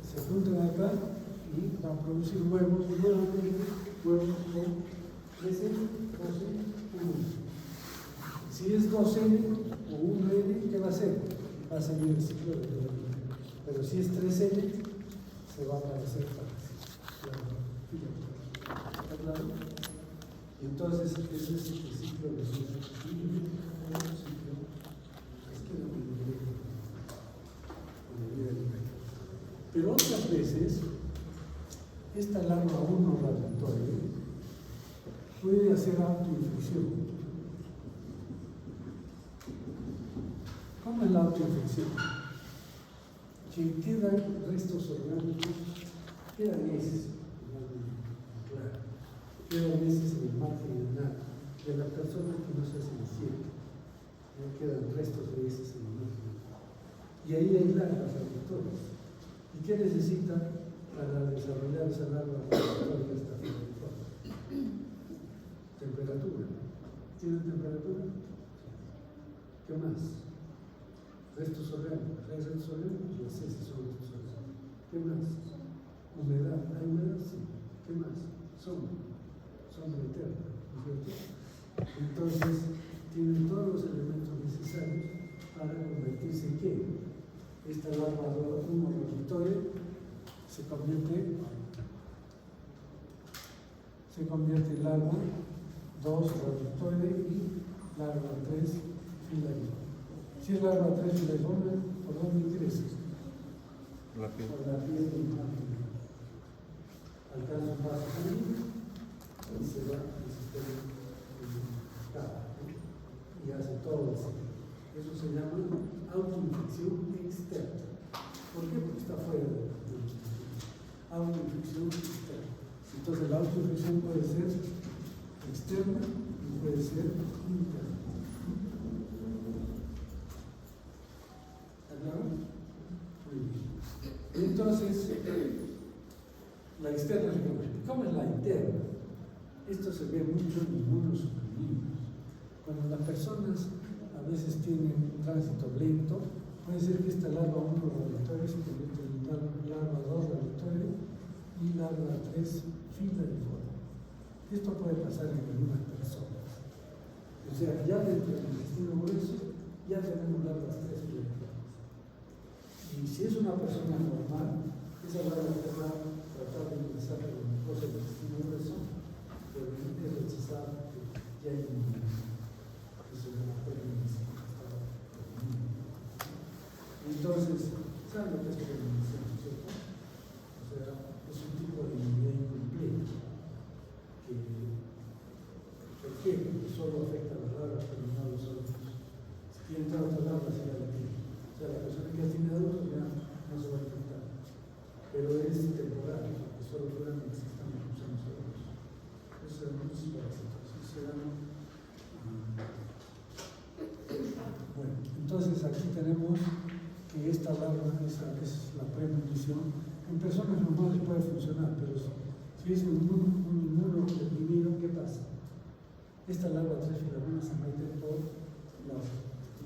Se juntan acá y van a producir huevos, nuevamente huevos con 3N, 2N, 1N. Si es 2N o 1N, ¿qué va a hacer? Va a seguir el ciclo de vida libre. Pero si es 3N, se va a aparecer parásito. ¿Está claro? Y entonces ese es el ciclo de vida libre. Pero otras veces, esta larva 1 radiatoide puede hacer autoinfección. ¿Cómo es la autoinfección? Que quedan restos orgánicos, quedan heces, claro, quedan heces en el margen renal de la persona que no se hace iniciante. Ya quedan restos de heces en el margen. Y ahí hay larvas radiatoides. ¿Y qué necesitan para desarrollar esa larva radiatoide esta forma? Temperatura. ¿Tienen temperatura? ¿Qué más? Restos orgánicos. ¿Hay restos orgánicos? Las heces son restos orgánicos. ¿Qué más? Humedad. ¿Hay humedad? Sí. ¿Qué más? Sombra. Sombra eterna. ¿No es cierto? Entonces, tienen todos los elementos necesarios para convertirse en qué? Esta larva 1 radiatoide se convierte en larva 2 radiatoide y larva 3 filariforme. Si es larva 3 filariforme, ¿por dónde ingresa? La piel. Por la piel del máquina. Alcanza un paso sanguíneo y se va al sistema y hace todo el ciclo. Eso se llama autoinfección externa. ¿Por qué? Porque está fuera de la autoinfección externa. Entonces la autoinfección puede ser externa y puede ser interna. ¿Está claro? Muy bien. Entonces, la externa es ¿cómo es la interna? Esto se ve mucho en inmunosuprimidos. Cuando las personas a veces tienen un tránsito lento, puede ser que esta larva 1 radiatoide se convierta en larva 2 radiatoide y larva 3 filariforme. Esto puede pasar en algunas personas. O sea, ya dentro del intestino grueso ya tenemos larvas 3 filariformes. Y si es una persona normal, esa larva va a tratar de ingresar por la mucosa del intestino grueso, pero es rechazada porque ya hay un entonces, ¿saben lo que es polinización, cierto? pero es temporal, porque solo duran los que estamos usando nosotros. Esos eran muchos parásitos. Bueno, entonces aquí tenemos que esta larva es la prenutrición. En personas normales puede funcionar, pero si es un inmunodeprimido, ¿qué pasa? Esta larva de 3 filamenas se mete por las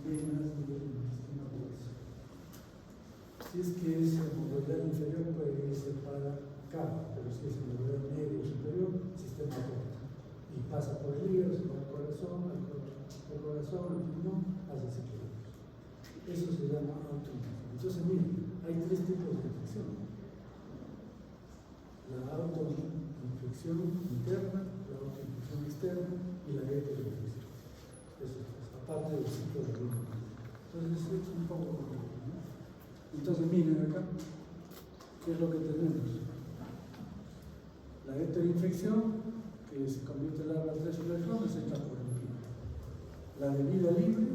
venas del intestino grueso. Si es que es el movilidad inferior, puede irse para acá, pero si es el movilidad medio superior, sistema corto. Y pasa por el hígado, se va al corazón, al riñón, hacia el ciclo. Eso se llama autoinfección. Entonces, miren, hay 3 tipos de infección. La autoinfección interna, la autoinfección externa y la heteroinfección. Eso es, aparte del ciclo de vida. Entonces, es un poco complicado, ¿no? Entonces, miren acá, ¿qué es lo que tenemos? La heteroinfección, que se convierte en larva 3 filamenas, está por el pie. La de vida libre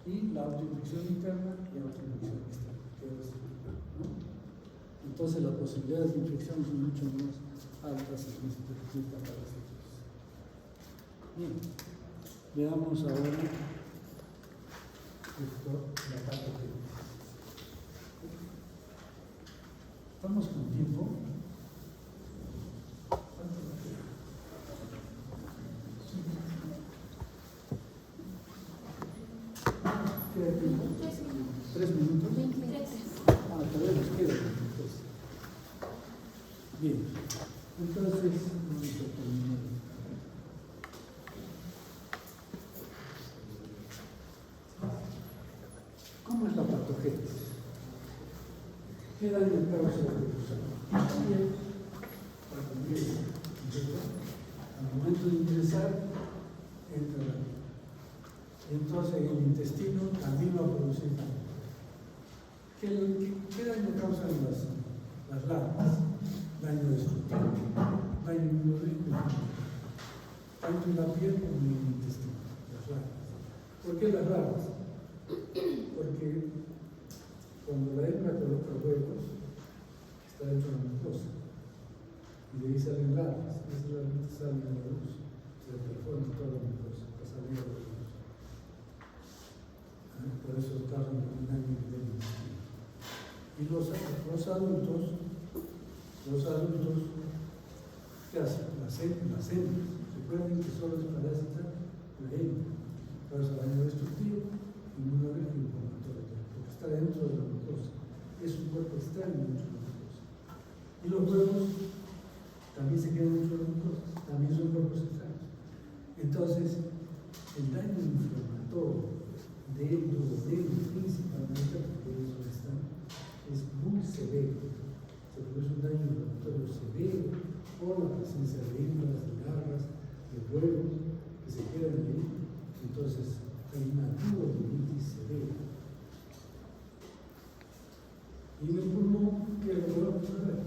y la autoinfección interna y autoinfección externa, ¿no? Entonces las posibilidades de infección son mucho más altas en este tipo de parásitos. Bien, veamos ahora la patogenia. ¿Estamos con tiempo? ¿Queda tiempo? 3 minutos. Todavía nos queda. Bien, entonces vamos a terminar. ¿Cómo es la patogénesis? ¿Qué daño causa la gusano? Bien, al momento de ingresar, entra la piel. Entonces el intestino también va a producir daño. ¿Qué daño causan las larvas? Daño destructivo, daño inmunológico, tanto en la piel como en el intestino, las larvas. ¿Por qué las larvas? Porque cuando la hembra coloca huevos, está dentro de la mucosa, y de ahí salen larvas, esas larvas salen a la luz, se perforan toda la mucosa, para salir a la luz. Por eso causan un daño del intestino. Y los adultos, ¿qué hacen? Las hembras. Recuerden que solo es parásita la hembra. Causa daño destructivo, inmunológico y inflamatorio, porque está dentro de la mucosa. Es un cuerpo extraño dentro de la mucosa. Y los huevos también se quedan dentro de la mucosa, también son cuerpos extraños. Entonces, el daño inflamatorio del duodeno, principalmente, porque eso está, es muy severo. Se produce un daño inflamatorio severo por la presencia de hembras, de larvas, de huevos que se quedan ahí. Entonces hay una duodenitis severa. Y en el pulmón, ¿qué es lo que vamos a ver?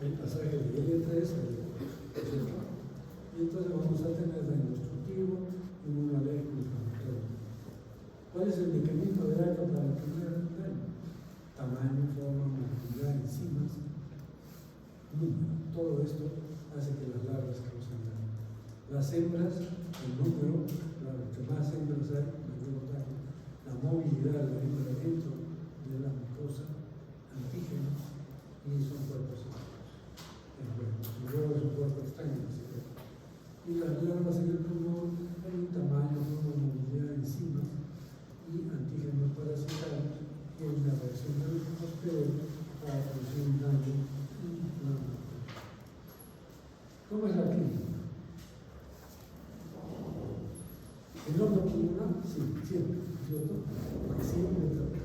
El pasaje de L3 al L4. Y entonces vamos a tener daño destructivo y un alérgico inflamatorio. ¿Cuál es el mecanismo de daño para el primer daño? Tamaño, forma, movilidad, enzimas, número. Todo esto hace que las larvas causen daño. Las hembras, el número, claro, que más hembras hay, mayor daño. La movilidad de la hembra dentro de la mucosa, antígenos, y son cuerpos extraños. El huevo es un cuerpo extraño, y las larvas en el pulmón hay un tamaño, forma, movilidad, enzimas y antígenos parasitarios, y una reacción de los hospederos para producir un daño inflamatorio. ¿Cómo es la clínica? El hombro pulmonar, sí, siempre, ¿cierto? Siempre toca.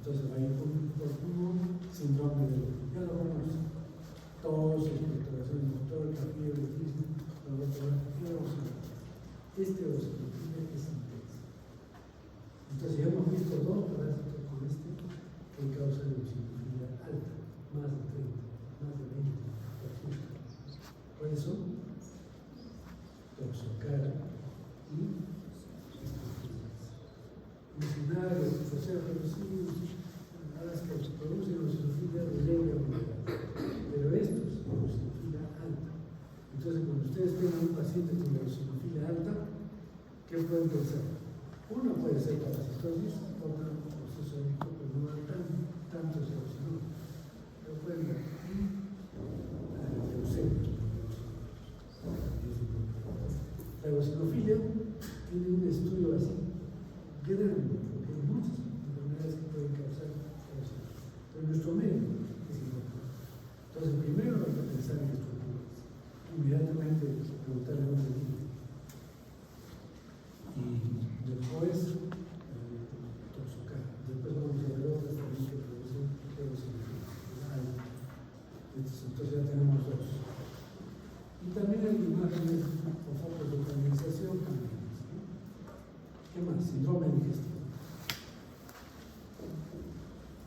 Entonces va a ir por pulmón, síndrome de ya lo conocen. Tos, expectoración motora, fiebre, física, este oscilotina es intensa. Entonces ya hemos visto 2 parásitos con este que causan eosinofilia alta, más de 30, más de 20%. ¿Cuáles son? Toxocara y estrofilias. Mucinario, fosfero reducido,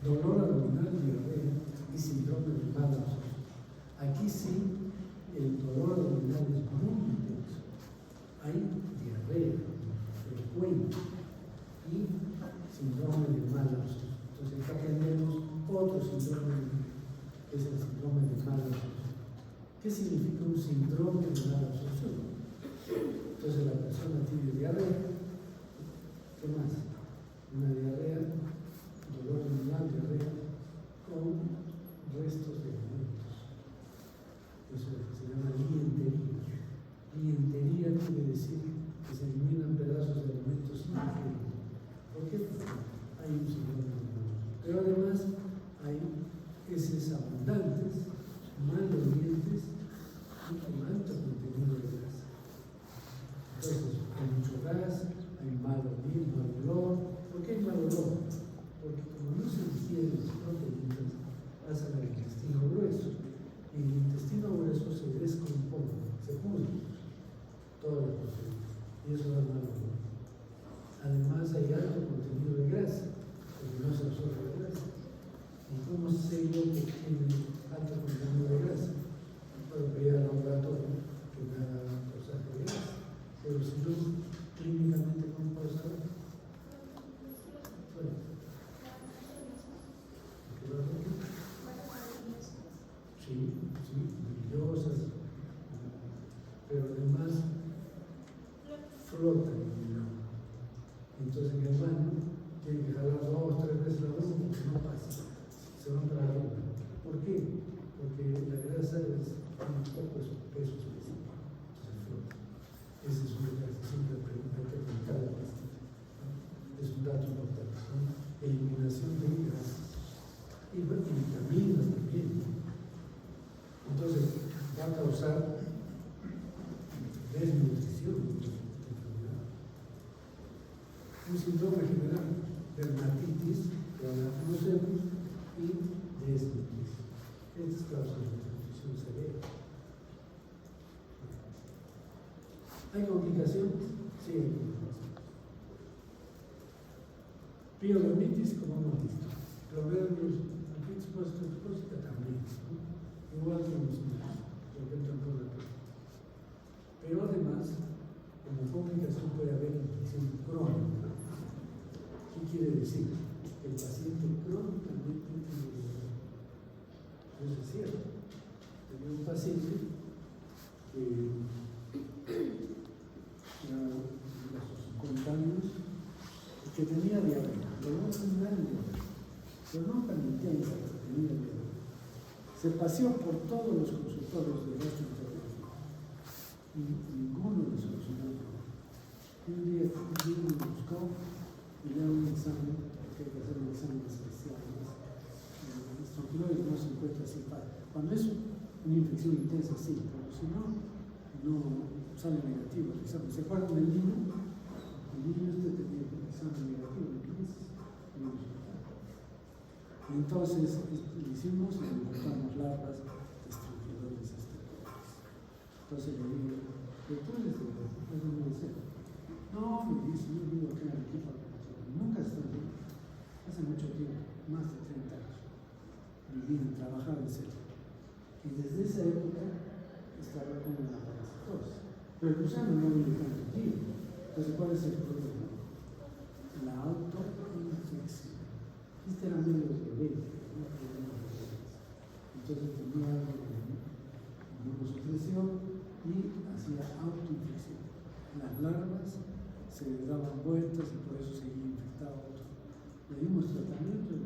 dolor abdominal, diarrea y síndrome de mal absorción. Aquí sí, el dolor abdominal es muy intenso. Hay diarrea frecuente y síndrome de mal absorción. Entonces acá tenemos otro síndrome, que es el síndrome de mal absorción. ¿Qué significa un síndrome de mala absorción? Entonces la persona tiene diarrea. ¿Qué más? Una diarrea, dolor abdominal, diarrea, con restos de alimentos. Eso se llama dientería. Dientería quiere decir que se eliminan pedazos de alimentos ingeridos. ¿Por qué? Porque hay un síndrome de mal absorción. Pero además hay heces abundantes, malolientes y con alto contenido de grasa. Entonces, hay mucho gas, hay mal olor. ¿Por qué hay mal olor? Porque como no se digieren las proteínas, pasan al intestino grueso. Y el intestino grueso se descompone, se pudre todas las proteínas. Y eso da mal olor. Además, hay alto contenido de grasa, porque no se absorbe la grasa. ¿Y cómo sé yo que tiene alto contenido de grasa? Puedo pedir al laboratorio que me haga un porcentaje de grasa. Pero si yo clínicamente, ¿cómo puedo saber? Bueno, ¿qué va a hacer? Sí, brillosas, pero además flotan en el agua. Entonces en el baño tienen que jalar 2 o 3 veces la boca porque no pasa, se van para arriba. ¿Por qué? Porque la grasa es un poco de su peso específico, entonces flota. Ese es un detalle que siempre hay que preguntar al paciente. Es un dato importante, ¿no? Eliminación de grasas y vitaminas también. Entonces va a causar desnutrición, un síndrome general, dermatitis, que ahora conocemos, y desnutrición. Estas causas de desnutrición severa. ¿Hay complicaciones? Sí, hay complicaciones. Pielonefritis, como hemos visto. Glomerulonefritis postexplosiva también, ¿no? Igual que los niños, respecto al corazón. Pero además, como complicación puede haber infección crónica. ¿Qué quiere decir? Que el paciente crónicamente tiene dolor. Eso es cierto. Tenía un paciente que a sus 50 años que tenía diabetes, dolor abdominal y diabetes, pero no tan intensa, pero tenía diabetes. Se paseó por todos los consultorios de gastroenterología y ninguno le solucionó el problema. Y un día me buscó y le hago un examen, porque hay que hacer un examen especial. El estronquiloides no se encuentra así fácil. Cuando es una infección intensa, sí, pero si no, no sale negativo el examen. ¿Se acuerdan del niño? El niño tenía un examen negativo en 15 en el hospital. Entonces le hicimos y le encontramos larvas de estronquiloides estercoides. Entonces le digo, ¿pero tú eres de dónde es? No, me dice, yo vivo acá en el equipo. Nunca estoy bien. Hace mucho tiempo, más de 30 años. Viví en trabajar en serio. Y desde esa época estaba con la parasitosis. Pero el gusano no vive tanto tiempo. Entonces, ¿cuál es el problema? La autoinfección. Este era medio violento, ¿no? Entonces tenía algo de inmunosupresión y hacía autoinfección. Las larvas se le daban vueltas y por eso seguía infectado otro. Le dimos tratamiento y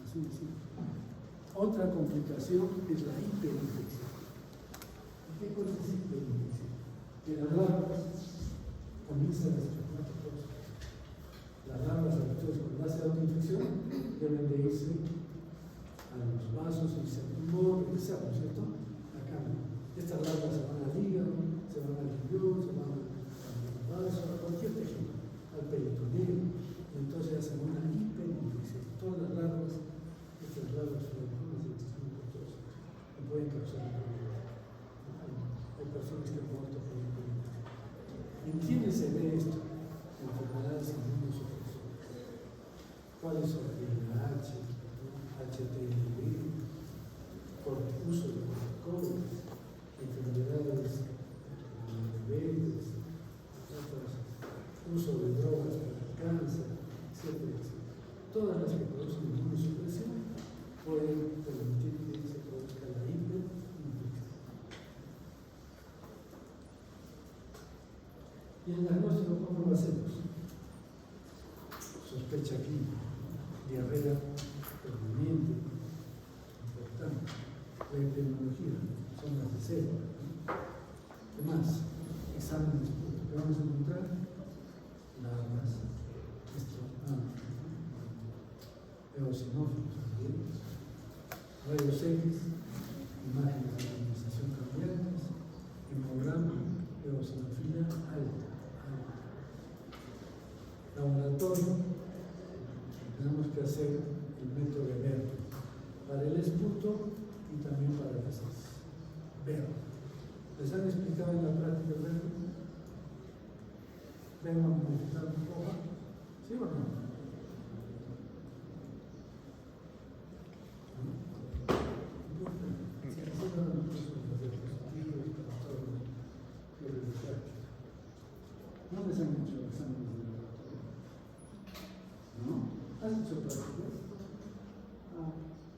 así de simple. Otra complicación es la hiperinfección. ¿Qué cosa es hiperinfección? Que las larvas comienzan a secretar toxina. Las larvas afectadas cuando hace autoinfección deben de irse a los vasos y se tumor, ¿no es cierto? Acá no. Estas larvas se van al hígado, se van al riñón, se van al vaso, a cualquier tejido, al peritoneo, y entonces hacen una hiperinfección. Todas las larvas, estas larvas frecuentes del sistema nervioso, que pueden causar enfermedad. Hay personas que han muerto por hiperinfección. ¿En quiénes se ve esto? Enfermedades inmunosupresoras. cuáles son LH, HTLV, por uso de corticoides, enfermedades bebés, uso de drogas para el cáncer, etcétera, etcétera. Todas las que producen inmunosupresión pueden permitir que se produzca la hiperinfección. Y el diagnóstico, ¿cómo lo hacemos? Sospecha clínica, diarrea permanente, importante, la epidemiología, son las de cero. ¿Qué más? Exámenes, ¿qué vamos a encontrar? Larvas, eosinófilos, rayos X, imágenes de ionicización cambiantes, hemograma, eosinofila alta. Laboratorio, tenemos que hacer el método de Berg para el esputo y también para las heces. Berg. ¿Les han explicado en la práctica el Berg? ¿Vengo a modificar un poco? ¿Sí o no? ¿No les han hecho exámenes de laboratorio? ¿No? ¿Has hecho prácticas? Ah,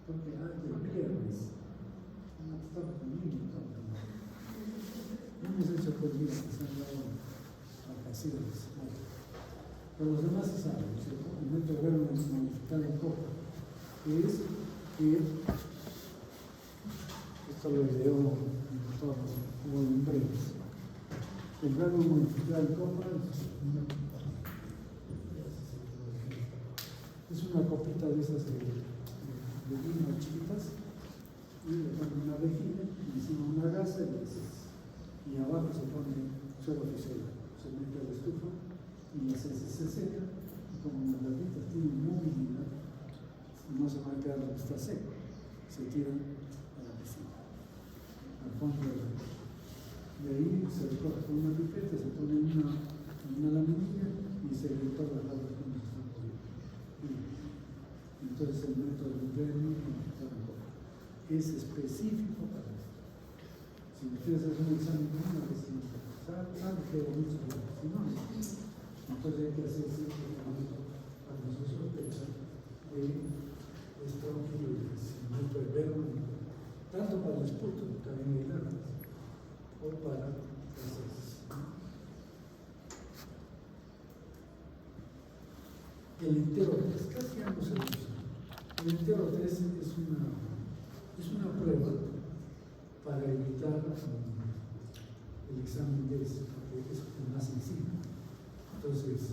porque antes viernes. No estaba conmigo. No hemos hecho conmigo, que se han dado vacaciones. Pero los demás se saben, ¿cierto? El método de verlo modificado un poco. Que es que esto lo ideó el doctor Hugo Lumbreras. El verbo modificar el copa es una copita de esas de vino chiquitas y le ponen una vejiga y encima una gasa y abajo se pone suelo oficial, se mete a la estufa y se seca y como las lapitas tienen movilidad no se va a quedar lo que está seco, se tiran a la piscina, al fondo de la piscina. De ahí se recoge con una pipeta, se pone una laminilla y se le todas las larvas que están por ahí. Entonces el método de Berg es específico para esto. Si ustedes hacen un examen una vez, saben que hay muchos si no, entonces hay que hacer cierto tratamiento para no se sospecha de estronquilosis, el método de Berg, tanto para el esputo, también hay larvas, o para las heces. El entero 3, casi ambos se usan. El entero 3 es una prueba para evitar el examen de ese, porque es más sencillo. Entonces,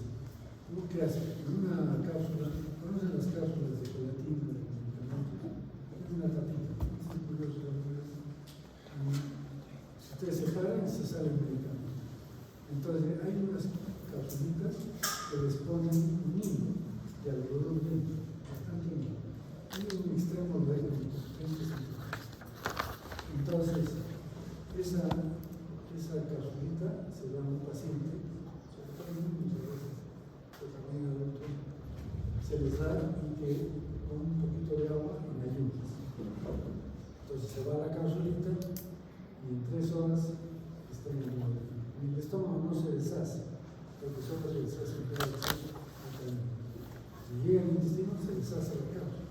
¿qué hace? En una cápsula, ¿conocen las cápsulas de gelatina de medicamentos? Es una tapita, si ustedes se paran, se sale el medicamento. Entonces, hay unas cápsulitas que les ponen un hilo de algodón dentro, bastante hilo. Hay un extremo de ellos, entonces, esa cápsulita se da a un paciente, sobre todo niños a veces, pero también adultos, se les da y que con un poquito de agua en ayunas. Entonces se va a la cápsulita y en 3 horas está en el molde. Y el estómago no se deshace, porque solo se deshace en cada exceso. Si llega al intestino, se deshace la cápsula.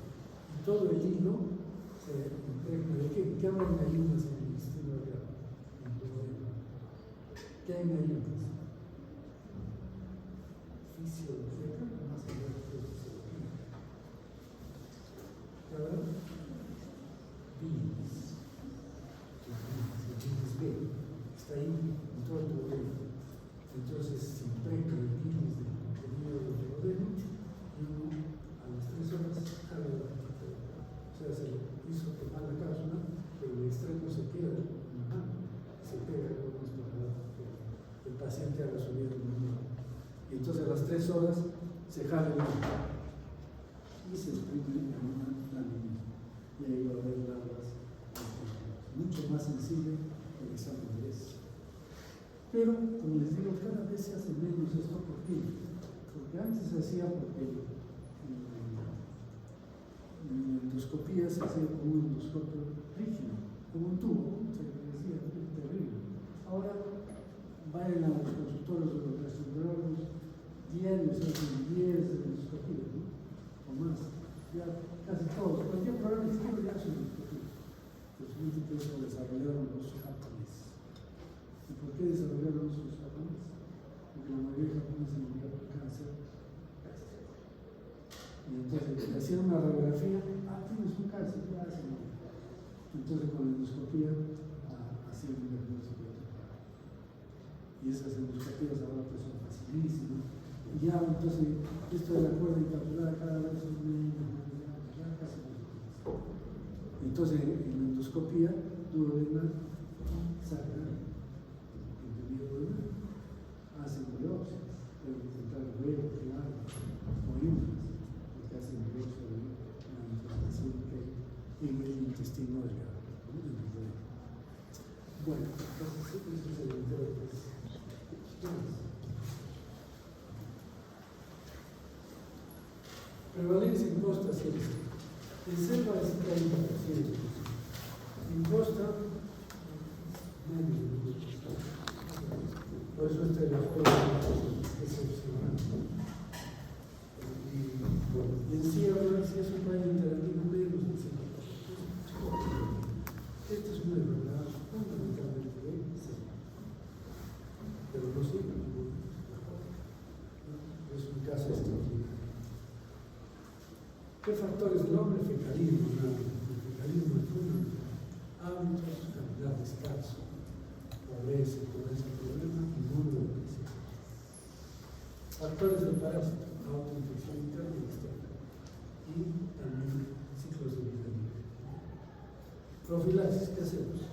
Y todo el hilo se impregna de qué habla en ayunas en el intestino delgado. ¿Qué hay en ayunas? Fisiología, más allá de fisiología. ¿Verdad? Bilis. B, está ahí en todo el duodeno. Entonces se impregna el bilis del hilo del duodeno y uno a las 3 horas jala la parte. O sea, se lo hizo quemar la cápsula, pero el extremo se queda en la mano, se pega con esto para que el paciente haga su vida normal. Y entonces a las 3 horas se jala el hilo y se exprime en una lámina. Y ahí va a haber larvas. Mucho más sencillo el examen de eso. Pero, como les digo, cada vez se hace menos esto. ¿Por qué? Porque antes se hacía porque endoscopía se hacía con un endoscopio rígido, como un tubo, se decía, terrible. Ahora vayan a los consultorios de los gastroenterólogos, diarios hacen 10 endoscopías, ¿no? O más. Ya casi todos, cualquier problema externo ya hace endoscopía. Los científicos lo desarrollaron los japoneses. ¿Y por qué desarrollaron los japoneses? Porque la mayoría de japoneses murió por cáncer. Y entonces le hacían una radiografía, tienes un cáncer, ya se murió. Entonces con la endoscopía hacían un diagnóstico. Y esas endoscopías ahora pues son facilísimas. Y ya entonces esto de la cuerda encapsulada cada vez es menos, ya casi no se utiliza. Entonces en la endoscopía duodenal sacan el contenido duodenal, hacen biopsias, pueden encontrar huevos, claro, o hembras, porque hacen biopsia de la inflamación que hay en el intestino delgado, ¿no? En el duodeno. Bueno, entonces eso es el entero. Prevalencia en costa 6. En selva es 30%. En costa, menos. Por eso este recuerdo es excepcional. Y en sierra, si es un país interactivo, menos del 5%. Esta es una enfermedad fundamentalmente de selva. Pero no siempre. Es un caso extraordinario. ¿Qué factores del hombre? Fecalismo, el fecalismo es fundamental. Hábitos, cantidad descanso, pobreza, problema y mundo especial. Factores del parásito, autoinfección interna y externa. Y también ciclos de vida libre. Profilaxis, ¿qué hacemos?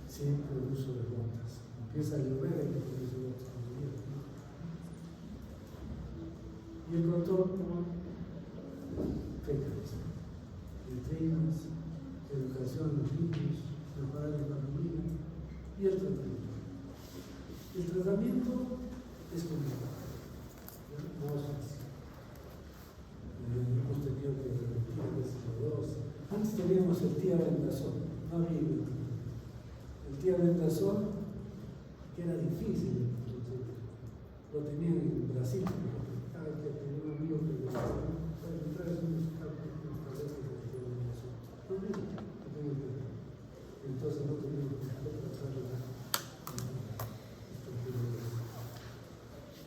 Siempre el uso de botas. Empieza a llover, hay que ponerse botas. Y el control, fecalismo, letrinas, educación a los niños, mejorar la economía y el tratamiento. El tratamiento es complicado, no es fácil. Hemos tenido que repetir dos. Antes teníamos el tiabendazol, no había inventado. El tiabendazol, que era difícil, lo tenían en Brasil. Cada que tenía un amigo que le decía, traes unos tabletas de tiabendazol. No, entonces no teníamos que tratarla.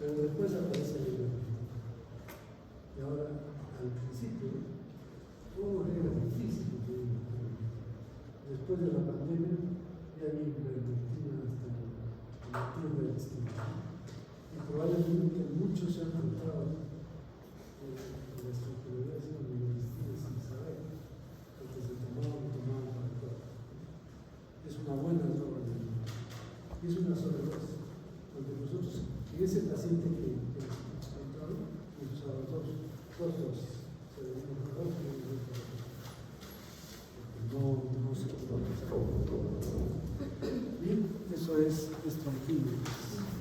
Pero después aparece el medicamento. Y ahora, al principio, todo era difícil. Después de la pandemia, ya vi ivermectina hasta la tienda del esquina. Y probablemente muchos se han encontrado en la estructuralización de ivermectina sin saber, porque se tomaban para todo. Es una buena droga de vida. Y es una sobredosis. Porque nosotros, en ese paciente que hemos encontrado, hemos usado dos dosis. Se le dio una dosis